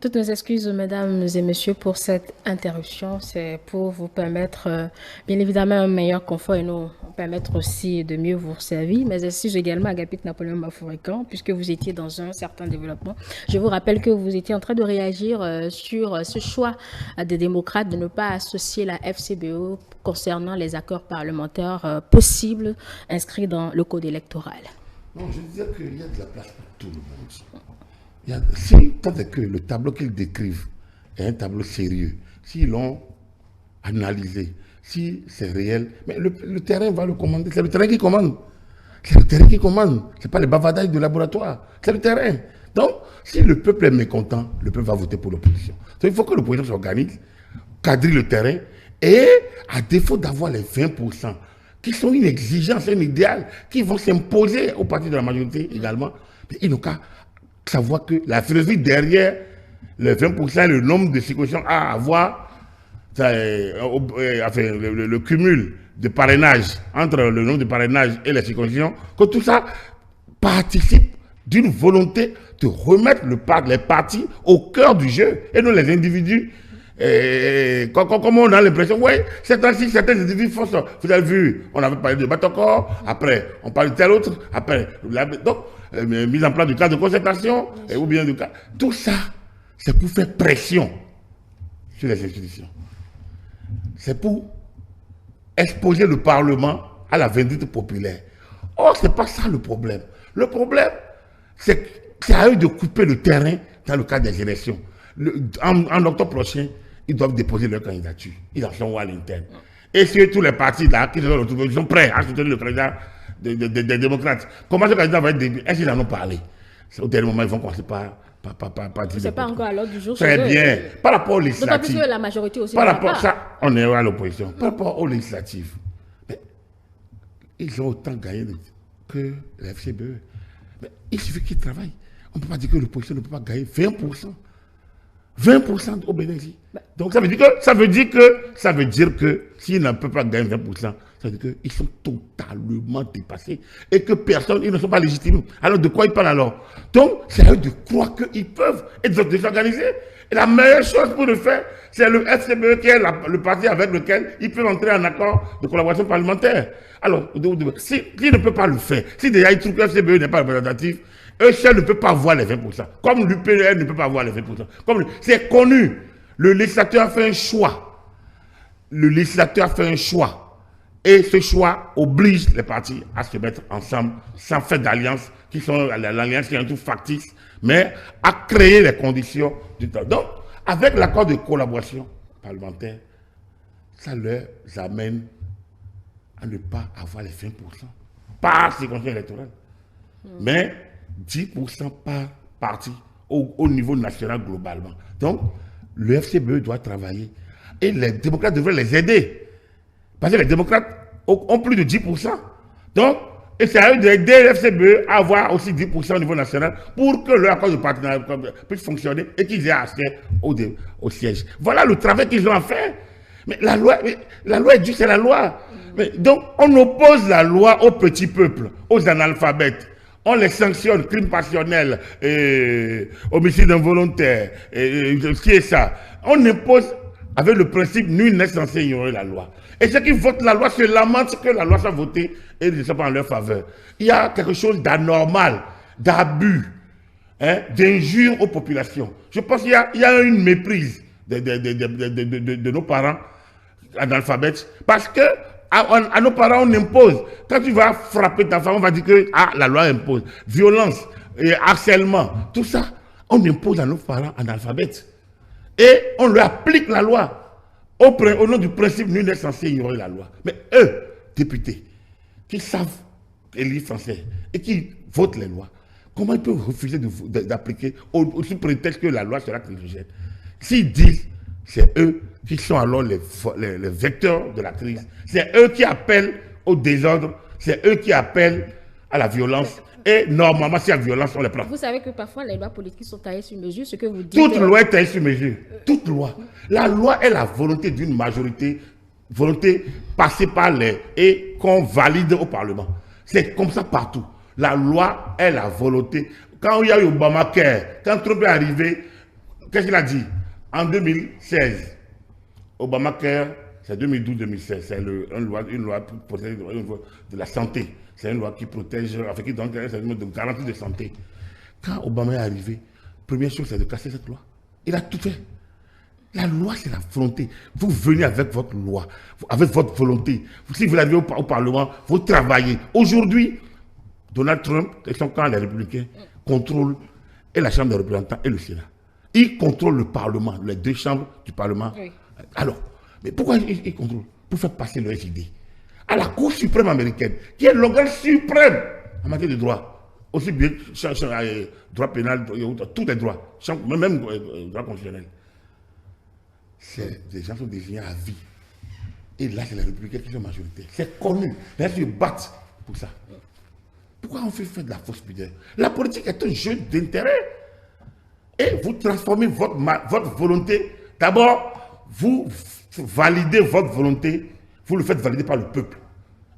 Toutes nos excuses, mesdames et messieurs, pour cette interruption. C'est pour vous permettre, bien évidemment, un meilleur confort et nous permettre aussi de mieux vous servir. Mais excuses également à Agapit Napoléon Mafourican, puisque vous étiez dans un certain développement. Je vous rappelle que vous étiez en train de réagir sur ce choix des démocrates de ne pas associer la FCBE concernant les accords parlementaires possibles inscrits dans le code électoral. Non, je disais qu'il y a de la place pour tout le monde. Si, tant que le tableau qu'ils décrivent est un tableau sérieux, s'ils l'ont analysé, si c'est réel, mais le terrain va le commander. C'est le terrain qui commande. C'est le terrain qui commande. Ce n'est pas les bavardages de laboratoire. C'est le terrain. Donc, si le peuple est mécontent, le peuple va voter pour l'opposition. Donc, il faut que l'opposition s'organise, cadre le terrain, et à défaut d'avoir les 20%, qui sont une exigence, un idéal, qui vont s'imposer au parti de la majorité également, il n'a qu'à savoir que la philosophie derrière les 20% et le nombre de circonscriptions à avoir, le cumul de parrainage entre le nombre de parrainages et les circonscriptions, que tout ça participe d'une volonté de remettre les partis au cœur du jeu et non les individus. Comme on a l'impression, oui, certains individus font ça. Vous avez vu, on avait parlé de Batacor, après on parle de tel autre, après, donc, mise en place du cas de concertation, ou bien du cas. Tout ça, c'est pour faire pression sur les institutions. C'est pour exposer le Parlement à la vindicte populaire. Or, ce n'est pas ça le problème. Le problème, c'est à eux de couper le terrain dans le cadre des élections. En octobre prochain, ils doivent déposer leur candidature. Ils en sont à l'interne. Et si tous les partis là, qui sont prêts à soutenir le candidat des démocrates, comment ce candidat va être débuté? Est-ce qu'ils en ont parlé? Au dernier moment, ils vont commencer par dire. C'est pas encore à l'ordre du jour. Très bien. Par rapport aux législatives. D'autant plus que la majorité aussi. Par rapport à ça, on est à l'opposition. Par rapport aux législatives, ils ont autant gagné que la FCBE. Mais il suffit qu'ils travaillent. On ne peut pas dire que l'opposition ne peut pas gagner 20%. 20% au bénéfice. Donc ça veut dire que s'ils ne peuvent pas gagner 20%, ça veut dire qu'ils sont totalement dépassés et que personne, ils ne sont pas légitimes. Alors de quoi ils parlent alors? Donc c'est à eux de croire qu'ils peuvent et de s'organiser. Et la meilleure chose pour le faire, c'est le FCBE qui est le parti avec lequel ils peuvent entrer en accord de collaboration parlementaire. Alors, s'ils ne peuvent pas le faire, si déjà ils trouvent que le FCBE n'est pas représentatif, eux seuls ne peuvent pas avoir les 20%. Comme l'UPR ne peut pas avoir les 20%. C'est connu. Le législateur a fait un choix. Le législateur a fait un choix. Et ce choix oblige les partis à se mettre ensemble, sans faire d'alliance, qui sont l'alliance qui est un tout factice, mais à créer les conditions du temps. Donc, avec l'accord de collaboration parlementaire, ça leur amène à ne pas avoir les 20% par circonscription électorale. Mais 10% par parti au niveau national globalement. Donc, le FCBE doit travailler et les démocrates devraient les aider. Parce que les démocrates ont plus de 10%. Donc, et c'est à eux d'aider le FCBE à avoir aussi 10% au niveau national pour que leur accord de partenariat puisse fonctionner et qu'ils aient accès au siège. Voilà le travail qu'ils ont à faire. Mais la loi est due, c'est la loi. Mais donc, on oppose la loi au petit peuple, aux analphabètes. On les sanctionne, crimes passionnels, homicide involontaire, ce qui est ça. On impose avec le principe nul n'est censé ignorer la loi. Et ceux qui votent la loi se lamentent que la loi soit votée et ne soit pas en leur faveur. Il y a quelque chose d'anormal, d'abus, d'injure aux populations. Je pense qu'il y a une méprise de nos parents analphabètes parce que à nos parents, on impose. Quand tu vas frapper ta femme, on va dire que la loi impose. Violence, et harcèlement, tout ça, on impose à nos parents analphabètes. Et on leur applique la loi au nom du principe nul n'est censé ignorer la loi. Mais eux, députés, qui savent lire français et qui votent les lois, comment ils peuvent refuser d'appliquer sous prétexte que la loi sera criminogène? S'ils disent, c'est eux qui sont alors les vecteurs de la crise. C'est eux qui appellent au désordre, c'est eux qui appellent à la violence. Et normalement, s'il y a violence, on les prend. Vous savez que parfois, les lois politiques sont taillées sur mesure, ce que vous dites. Toute loi est taillée sur mesure. Toute loi. La loi est la volonté d'une majorité, volonté passée par et qu'on valide au Parlement. C'est comme ça partout. La loi est la volonté. Quand il y a eu Obamacare, quand Trump est arrivé, qu'est-ce qu'il a dit? En 2016, Obamacare, c'est 2012-2016, c'est une loi pour protéger de la santé. C'est une loi qui protège, enfin, qui donne un certain nombre de garanties de santé. Quand Obama est arrivé, première chose, c'est de casser cette loi. Il a tout fait. La loi, c'est la volonté. Vous venez avec votre loi, avec votre volonté. Si vous l'avez au Parlement, vous travaillez. Aujourd'hui, Donald Trump et son camp, les républicains, contrôlent et la Chambre des représentants et le Sénat. Ils contrôlent le Parlement, les deux chambres du Parlement. Oui. Alors, mais pourquoi ils contrôlent? Pour faire passer leurs idées à la Cour suprême américaine, qui est l'organe suprême en matière de droit. Aussi bien droit pénal, tous les droits, même droit constitutionnel. Des gens sont désignés à vie. Et là, c'est les républicains qui sont majoritaires. C'est connu. Les gens se battent pour ça. Pourquoi on fait faire de la fausse pudeur? La politique est un jeu d'intérêt. Et vous transformez votre volonté. D'abord, vous validez votre volonté. Vous le faites valider par le peuple.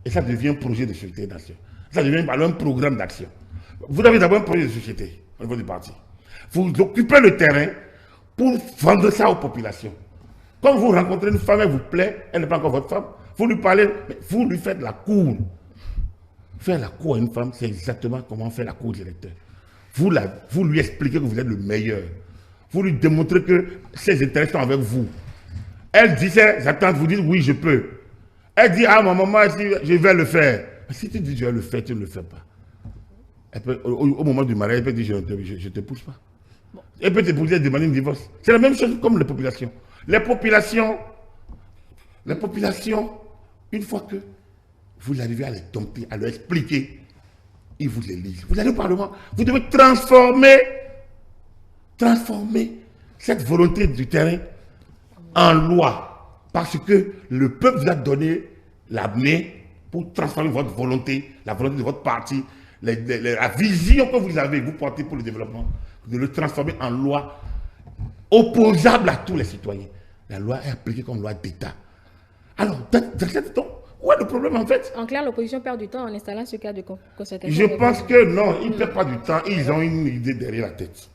Et ça devient un projet de société d'action. Ça devient alors un programme d'action. Vous avez d'abord un projet de société au niveau du parti. Vous occupez le terrain pour vendre ça aux populations. Quand vous rencontrez une femme, elle vous plaît, elle n'est pas encore votre femme, vous lui parlez, mais vous lui faites la cour. Faire la cour à une femme, c'est exactement comment on fait la cour du électeur. Vous lui expliquez que vous êtes le meilleur. Vous lui démontrez que ses intérêts sont avec vous. Elle dit ses attentes, vous dites oui, je peux. Elle dit ah, ma maman, je vais le faire. Si tu dis je vais le faire, tu ne le fais pas. Elle peut, au moment du mariage, elle peut dire je ne te pousse pas. Bon. Elle peut te pousser à demander un divorce. C'est la même chose comme les populations. Les populations, une fois que vous arrivez à les dompter, à leur expliquer, ils vous élisent. Vous allez au Parlement, vous devez transformer cette volonté du terrain en loi. Parce que le peuple vous a donné la main pour transformer votre volonté, la volonté de votre parti, la vision que vous avez, vous portez pour le développement, de le transformer en loi opposable à tous les citoyens. La loi est appliquée comme loi d'État. Alors, dans cette temps, où est le problème en fait? En clair, l'opposition perd du temps en installant ce cas de concertation. Je pense que non, ils ne perdent pas du temps, ils ont une idée derrière la tête.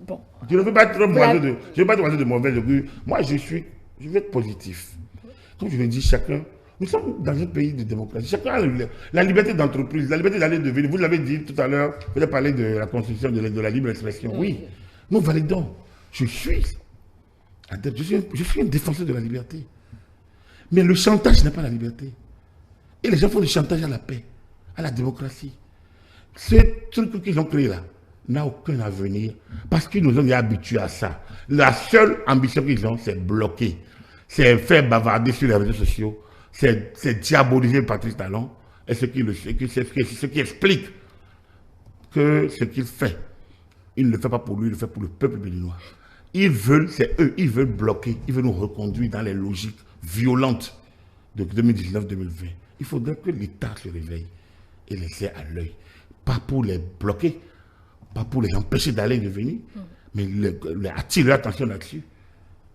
Bon. Je ne veux pas être de mauvais augure. Moi, je vais être positif. Comme je le dis, nous sommes dans un pays de démocratie. Chacun a la liberté d'entreprise, la liberté d'aller devenir. Vous l'avez dit tout à l'heure, vous avez parlé de la constitution, de la libre expression. Oui, nous validons. Je suis un défenseur de la liberté. Mais le chantage n'est pas la liberté. Et les gens font du chantage à la paix, à la démocratie. Ce truc qu'ils ont créé là n'a aucun avenir parce qu'ils nous ont habitués à ça. La seule ambition qu'ils ont, c'est bloquer. C'est faire bavarder sur les réseaux sociaux. C'est diaboliser Patrice Talon. Et ce qui explique que ce qu'il fait, il ne le fait pas pour lui, il le fait pour le peuple béninois. C'est eux, ils veulent bloquer, ils veulent nous reconduire dans les logiques violentes de 2019-2020. Il faudrait que l'État se réveille et les ait à l'œil. Pas pour les bloquer, pas pour les empêcher d'aller et de venir, mais attirer l'attention là-dessus.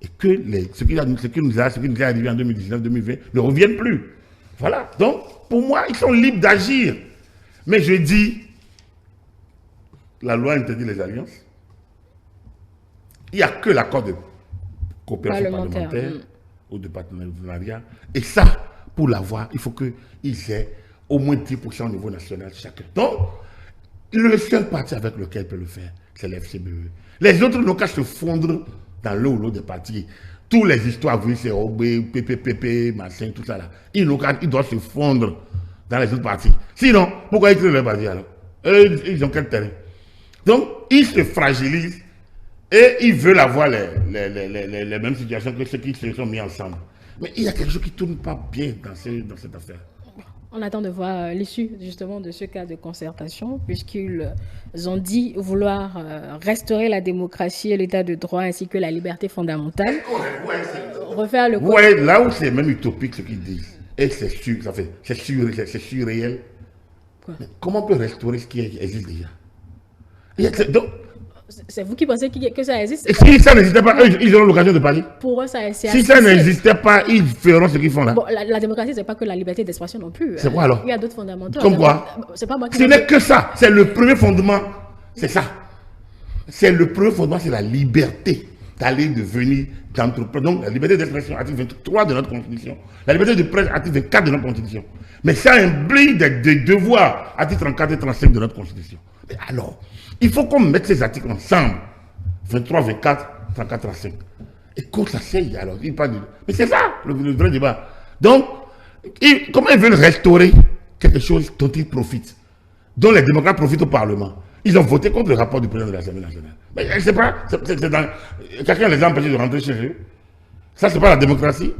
Et que ce qui nous est arrivé en 2019-2020 ne revienne plus. Voilà. Donc, pour moi, ils sont libres d'agir. Mais je dis, la loi interdit les alliances. Il n'y a que l'accord de coopération parlementaire ou de partenariat. Et ça, pour l'avoir, il faut qu'ils aient au moins 10% au niveau national chacun. Donc, le seul parti avec lequel ils peuvent le faire, c'est l'FCBE. Les autres n'ont qu'à se fondre dans l'un ou l'autre des partis. Toutes les histoires, vous c'est Obé, PPPP, machin, tout ça là. Ils doivent se fondre dans les autres partis. Sinon, pourquoi ils créent leur parti alors? Ils ont quel terrain? Donc, ils se fragilisent et ils veulent avoir les mêmes situations que ceux qui se sont mis ensemble. Mais il y a quelque chose qui ne tourne pas bien dans cette affaire. On attend de voir l'issue justement de ce cas de concertation, puisqu'ils ont dit vouloir restaurer la démocratie et l'état de droit ainsi que la liberté fondamentale. Refaire le code. Ouais, là où c'est même utopique ce qu'ils disent. Et c'est sûr, c'est surréel. Mais comment on peut restaurer ce qui existe déjà? Donc, c'est vous qui pensez que ça existe? Et si ça n'existait pas, ils auront l'occasion de parler. Pour eux, ça c'est si ça n'existait pas, ils feront ce qu'ils font là. Bon, la démocratie, ce n'est pas que la liberté d'expression non plus. C'est quoi alors? Il y a d'autres fondamentaux. Comme quoi? C'est pas moi qui Ce n'est que ça. C'est le premier fondement. C'est ça. C'est le premier fondement, c'est la liberté d'aller, de venir, d'entreprendre. Donc, la liberté d'expression, article 23 de notre Constitution. La liberté de presse, article 24 de notre Constitution. Mais ça implique des devoirs, article 34 et 35 de notre Constitution. Mais alors, il faut qu'on mette ces articles ensemble. 23, 24, 34, 35. Et qu'on s'asseye alors. Mais c'est ça, le vrai débat. Donc, comment ils veulent restaurer quelque chose dont ils profitent, dont les démocrates profitent au Parlement? Ils ont voté contre le rapport du président de l'Assemblée nationale. Mais je ne sais pas, quelqu'un les a empêchés de rentrer chez eux. Ça, c'est pas la démocratie.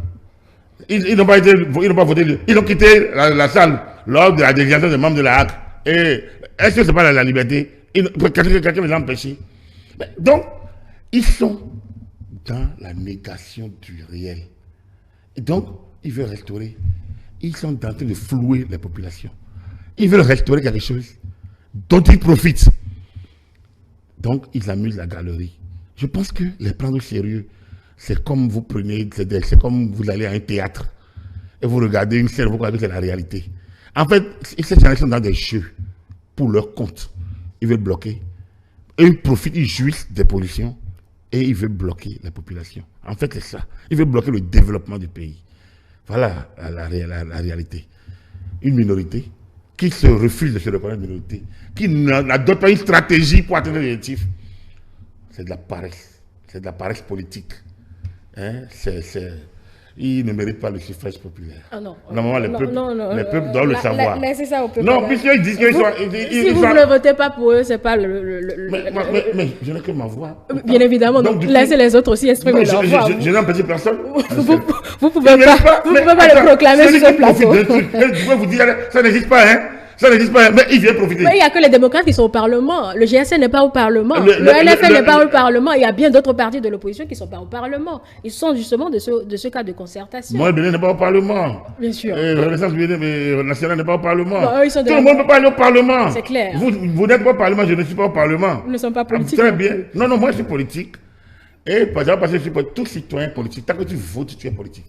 Ils n'ont pas voté, ils ont quitté la salle lors de la délégation des membres de la HAC. Et est-ce que ce n'est pas la liberté? Quelqu'un les a empêchés. Donc, ils sont dans la négation du réel. Et donc, ils veulent restaurer. Ils sont en train de flouer les populations. Ils veulent restaurer quelque chose dont ils profitent. Donc, ils amusent la galerie. Je pense que les prendre au sérieux, c'est comme vous prenez, c'est comme vous allez à un théâtre et vous regardez une scène, vous croyez que c'est la réalité. En fait, ces gens sont dans des jeux pour leur compte. Ils veulent bloquer. Et ils profitent, ils jouissent des pollutions et ils veulent bloquer la population. En fait, c'est ça. Ils veulent bloquer le développement du pays. Voilà la réalité. Une minorité qui se refuse de se reconnaître minorité, qui n'adopte pas une stratégie pour atteindre l'objectif. C'est de la paresse. C'est de la paresse politique. Hein? Ils ne méritent pas le suffrage populaire. Ah non. Normalement, les peuples doivent le savoir. Laissez ça au peuple. Non, puisqu'ils disent qu'ils sont... Si vous ne votez pas pour eux, c'est pas Mais je n'ai que ma voix. Bien évidemment, donc laissez les autres aussi exprimer leur voix. Je n'empêche personne. Vous pouvez pas le proclamer sur ce plateau. Je peux vous dire, ça n'existe pas, hein. Ça n'existe pas, mais ils viennent profiter. Mais il n'y a que les démocrates qui sont au Parlement. Le GSN n'est pas au Parlement. Le LFL n'est pas au Parlement. Il y a bien d'autres partis de l'opposition qui ne sont pas au Parlement. Ils sont justement de ce cas de concertation. Moi, le Bénin n'est pas au Parlement. Bien sûr. Renaissance nationale n'est pas au Parlement. Bon, eux, ils sont tout le monde ne peut pas aller au Parlement. C'est clair. Vous n'êtes pas au Parlement, je ne suis pas au Parlement. Nous ne sommes pas politiques. Très bien. Non, moi je suis politique. Et par exemple, parce que je suis tout citoyen politique. Tant que tu votes, tu es politique.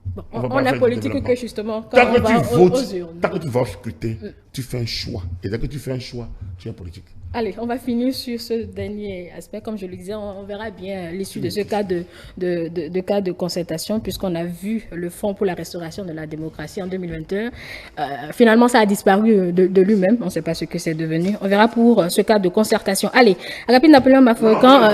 Bon, on est politique que justement, tant que tu votes, tant que tu vas au scrutin, tu fais un choix. Et dès que tu fais un choix, tu es politique. Allez, on va finir sur ce dernier aspect. Comme je le disais, on verra bien l'issue de ce cas de concertation, puisqu'on a vu le Fonds pour la restauration de la démocratie en 2021. Finalement, ça a disparu de lui-même. On ne sait pas ce que c'est devenu. On verra pour ce cas de concertation. Allez, Agapit Napoléon Mafoekan.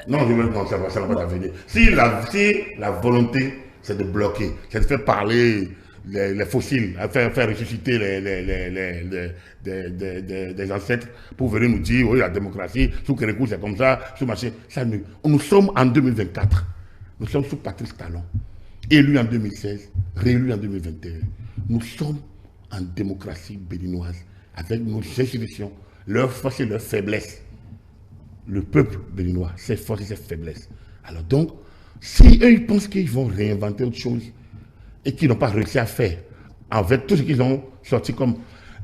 Non, ça ne va pas venir. Si la volonté, c'est de bloquer, c'est de faire parler les fossiles, faire ressusciter des ancêtres pour venir nous dire, oui, la démocratie, sous Kérékou, c'est comme ça, sous machin. Nous sommes en 2024. Nous sommes sous Patrice Talon, élu en 2016, réélu en 2021. Nous sommes en démocratie béninoise, avec nos institutions, leurs forces et leurs faiblesses. Le peuple béninois, ses forces et ses faiblesses. Alors donc, si eux, ils pensent qu'ils vont réinventer autre chose et qu'ils n'ont pas réussi à faire avec tout ce qu'ils ont sorti comme...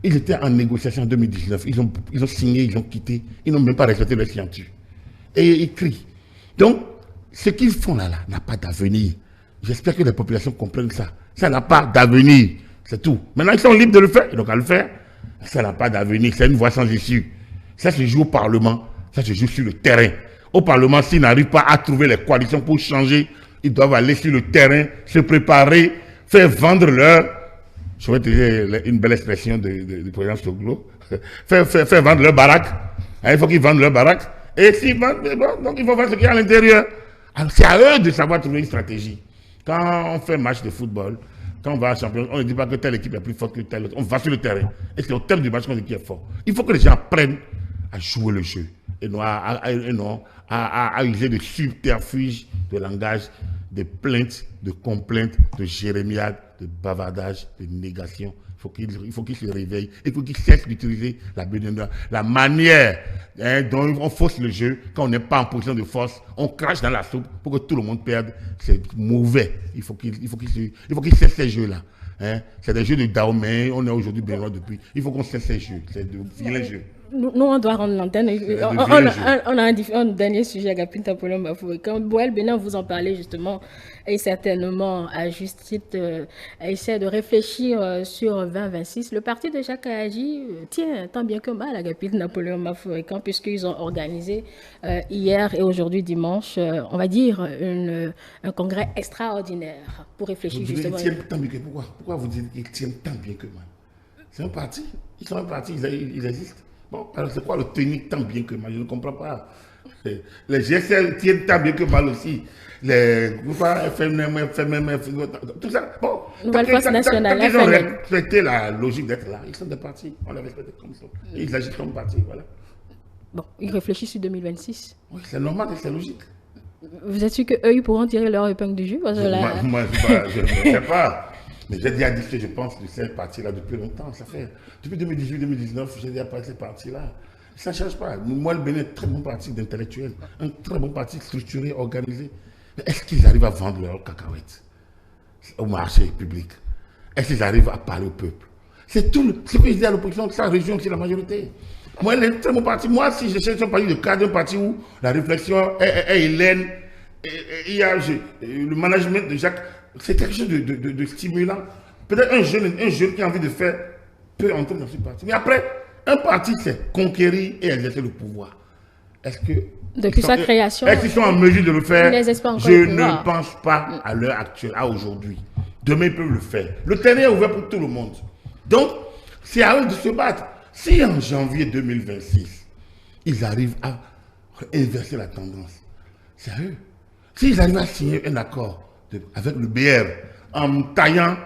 Ils étaient en négociation en 2019, ils ont signé, ils ont quitté, ils n'ont même pas respecté leur signature. Et ils crient. Donc, ce qu'ils font là n'a pas d'avenir. J'espère que les populations comprennent ça. Ça n'a pas d'avenir, c'est tout. Maintenant, ils sont libres de le faire, donc à le faire. Ça n'a pas d'avenir, c'est une voie sans issue. Ça se joue au Parlement, ça se joue sur le terrain. Au Parlement, s'ils n'arrivent pas à trouver les coalitions pour changer, ils doivent aller sur le terrain, se préparer, faire vendre leur... Je vais te dire une belle expression du président Soglo. faire vendre leur baraque. Il faut qu'ils vendent leur baraque. Et s'ils vendent, bon, donc il faut voir ce qu'il y a à l'intérieur. Alors c'est à eux de savoir trouver une stratégie. Quand on fait un match de football, quand on va à champion, on ne dit pas que telle équipe est plus forte que telle autre. On va sur le terrain. Et c'est au terme du match qu'on dit qui est fort. Il faut que les gens apprennent à jouer le jeu. Et non à user de subterfuges de langage, de plaintes, de complaintes, de jérémiades, de bavardages, de négations. Il faut qu'ils se réveillent. Il faut qu'ils cessent d'utiliser la manière dont on fausse le jeu. Quand on n'est pas en position de force, on crache dans la soupe pour que tout le monde perde. C'est mauvais. Il faut qu'ils cessent ces jeux-là. C'est des jeux de Dahomey. On est aujourd'hui béninois depuis. Il faut qu'on cesse ces jeux. C'est de vilains jeux. Nous, on doit rendre l'antenne. On a un dernier sujet, Agapit Napoléon Mafoekan. Boel Bénin, vous en parlez justement, et certainement à juste titre, essaie de réfléchir sur 2026. Le parti de Jacques Kayadji tient tant bien que mal Agapit Napoléon Mafoekan, puisqu'ils ont organisé hier et aujourd'hui dimanche, on va dire, un congrès extraordinaire pour réfléchir justement. Pourquoi vous dites qu'ils tiennent tant bien que mal? C'est un parti. Ils sont un parti, ils existent. Bon, alors c'est quoi le tenir tant bien que mal? Je ne comprends pas. Les GSL tiennent tant bien que mal aussi. Les FMF, tout ça. Bon, Nouvelle Force Nationale, ils ont FNN. respecté la logique d'être là. Ils sont des partis. On les respecte comme ça. Et ils agissent comme partis. Voilà. Bon, ils réfléchissent sur 2026. Oui, c'est normal et c'est logique. Vous êtes sûr qu'eux, ils pourront tirer leur épingle du jeu? Parce que là... Moi, je ne sais pas. Mais j'ai déjà dit ce que je pense de cette partie-là depuis longtemps. Ça fait depuis 2018-2019, j'ai déjà parlé de cette partie-là. Ça ne change pas. Moi, le Bénin est un très bon parti d'intellectuels, un très bon parti structuré, organisé. Mais est-ce qu'ils arrivent à vendre leurs cacahuètes au marché public? Est-ce qu'ils arrivent à parler au peuple? C'est tout ce que je dis à l'opposition, que la région, c'est la majorité. Moi, il est un très bon parti. Moi, si je cherche un parti de cadre, un parti où la réflexion est hélène, il y a le management de Jacques, c'est quelque chose de stimulant. Peut-être un jeune qui a envie de faire peut entrer dans ce parti. Mais après, un parti, c'est conquérir et exercer le pouvoir. Est-ce que depuis sa création, est-ce qu'ils sont en mesure de le faire? Je ne pouvoir. pense pas à l'heure actuelle, à aujourd'hui. Demain, ils peuvent le faire. Le terrain est ouvert pour tout le monde. Donc, c'est à eux de se battre. Si en janvier 2026, ils arrivent à inverser la tendance, c'est à eux. S'ils arrivent à signer un accord avec le BR en taillant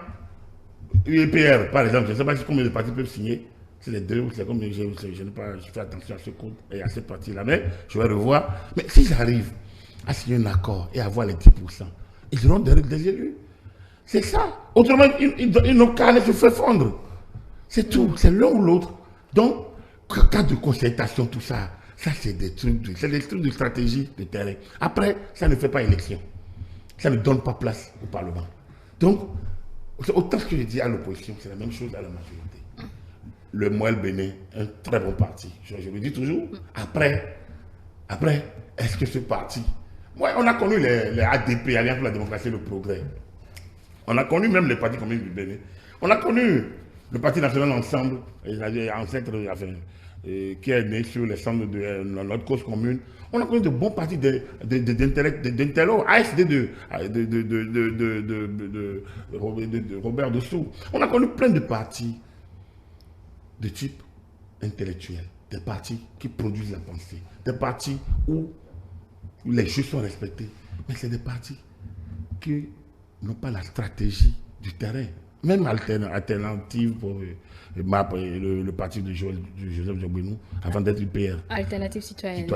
l'UEPR, par exemple, je ne sais pas combien de partis peuvent signer. C'est les deux, c'est comme je n'ai pas fait attention à ce code et à cette partie-là, mais je vais revoir. Mais s'ils arrivent à signer un accord et avoir les 10%, ils auront des élus. C'est ça. Autrement, ils n'ont qu'à aller se faire fondre. C'est tout, c'est l'un ou l'autre. Donc, cas de concertation, tout ça, ça c'est des trucs de stratégie de terrain. Après, ça ne fait pas élection. Ça ne donne pas place au Parlement. Donc, autant que je dis à l'opposition, c'est la même chose à la majorité. Le Moël Bénin, un très bon parti. Je le dis toujours. Après, est-ce que ce parti... Ouais, on a connu les ADP, Alliance pour la démocratie et le progrès. On a connu même les partis communistes du Bénin. On a connu le Parti national ensemble, ancêtre, qui est né sur les centres de notre cause commune. On a connu de bons partis d'intello, ASD de Robert Dessous. On a connu plein de partis de type intellectuel, des partis qui produisent la pensée, des partis où les jeux sont respectés. Mais c'est des partis qui n'ont pas la stratégie du terrain. Même alternative pour le parti de Joseph Jobouinou, avant d'être UPR. Alternative citoyenne.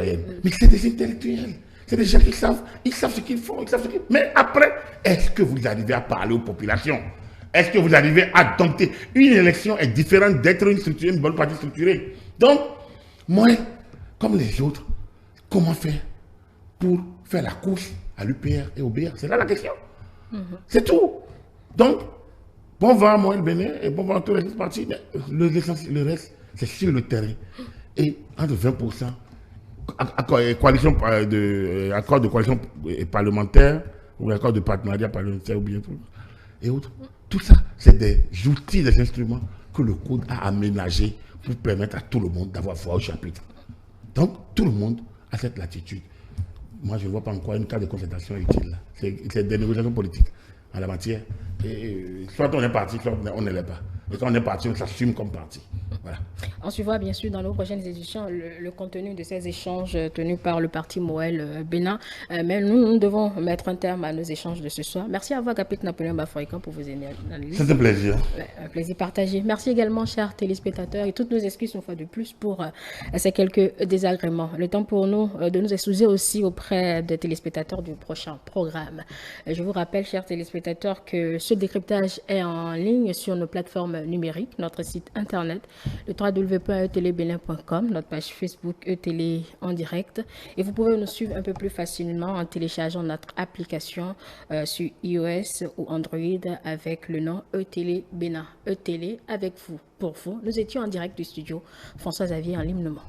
Mais c'est des intellectuels. C'est des gens qui savent ce qu'ils font. Mais après, est-ce que vous arrivez à parler aux populations? Est-ce que vous arrivez à dompter? Une élection est différente d'être une bonne partie structurée. Donc, moi, comme les autres, comment faire pour faire la course à l'UPR et au BR? C'est là la question. C'est tout. Donc, bon vent à moi, le Bénin, et bon vent à tous les autres partis. Le reste, c'est sur le terrain. Et entre 20%, accord de coalition parlementaire, ou accord de partenariat parlementaire, ou bien tout, et autres. Tout ça, c'est des outils, des instruments que le Code a aménagés pour permettre à tout le monde d'avoir voix au chapitre. Donc, tout le monde a cette latitude. Moi, je ne vois pas encore une cas de concertation utile. C'est des négociations politiques en la matière. Et, soit on est parti, soit on ne l'est pas. Et quand on est parti, on s'assume comme parti. Voilà. On suivra bien sûr dans nos prochaines éditions le contenu de ces échanges tenus par le parti Moël Bénin. Mais nous devons mettre un terme à nos échanges de ce soir. Merci à vous, Agapit Napoléon Bafouikan, pour vos analyses. C'est un plaisir. Un plaisir partagé. Merci également, chers téléspectateurs, et toutes nos excuses une fois de plus pour ces quelques désagréments. Le temps pour nous de nous excuser aussi auprès des téléspectateurs du prochain programme. Je vous rappelle, chers téléspectateurs, que ce décryptage est en ligne sur nos plateformes numériques, notre site internet, le www.etelebelin.com, notre page Facebook eTélé en direct. Et vous pouvez nous suivre un peu plus facilement en téléchargeant notre application sur iOS ou Android avec le nom eTélé Bénin. eTélé avec vous, pour vous. Nous étions en direct du studio François Xavier en Limnement.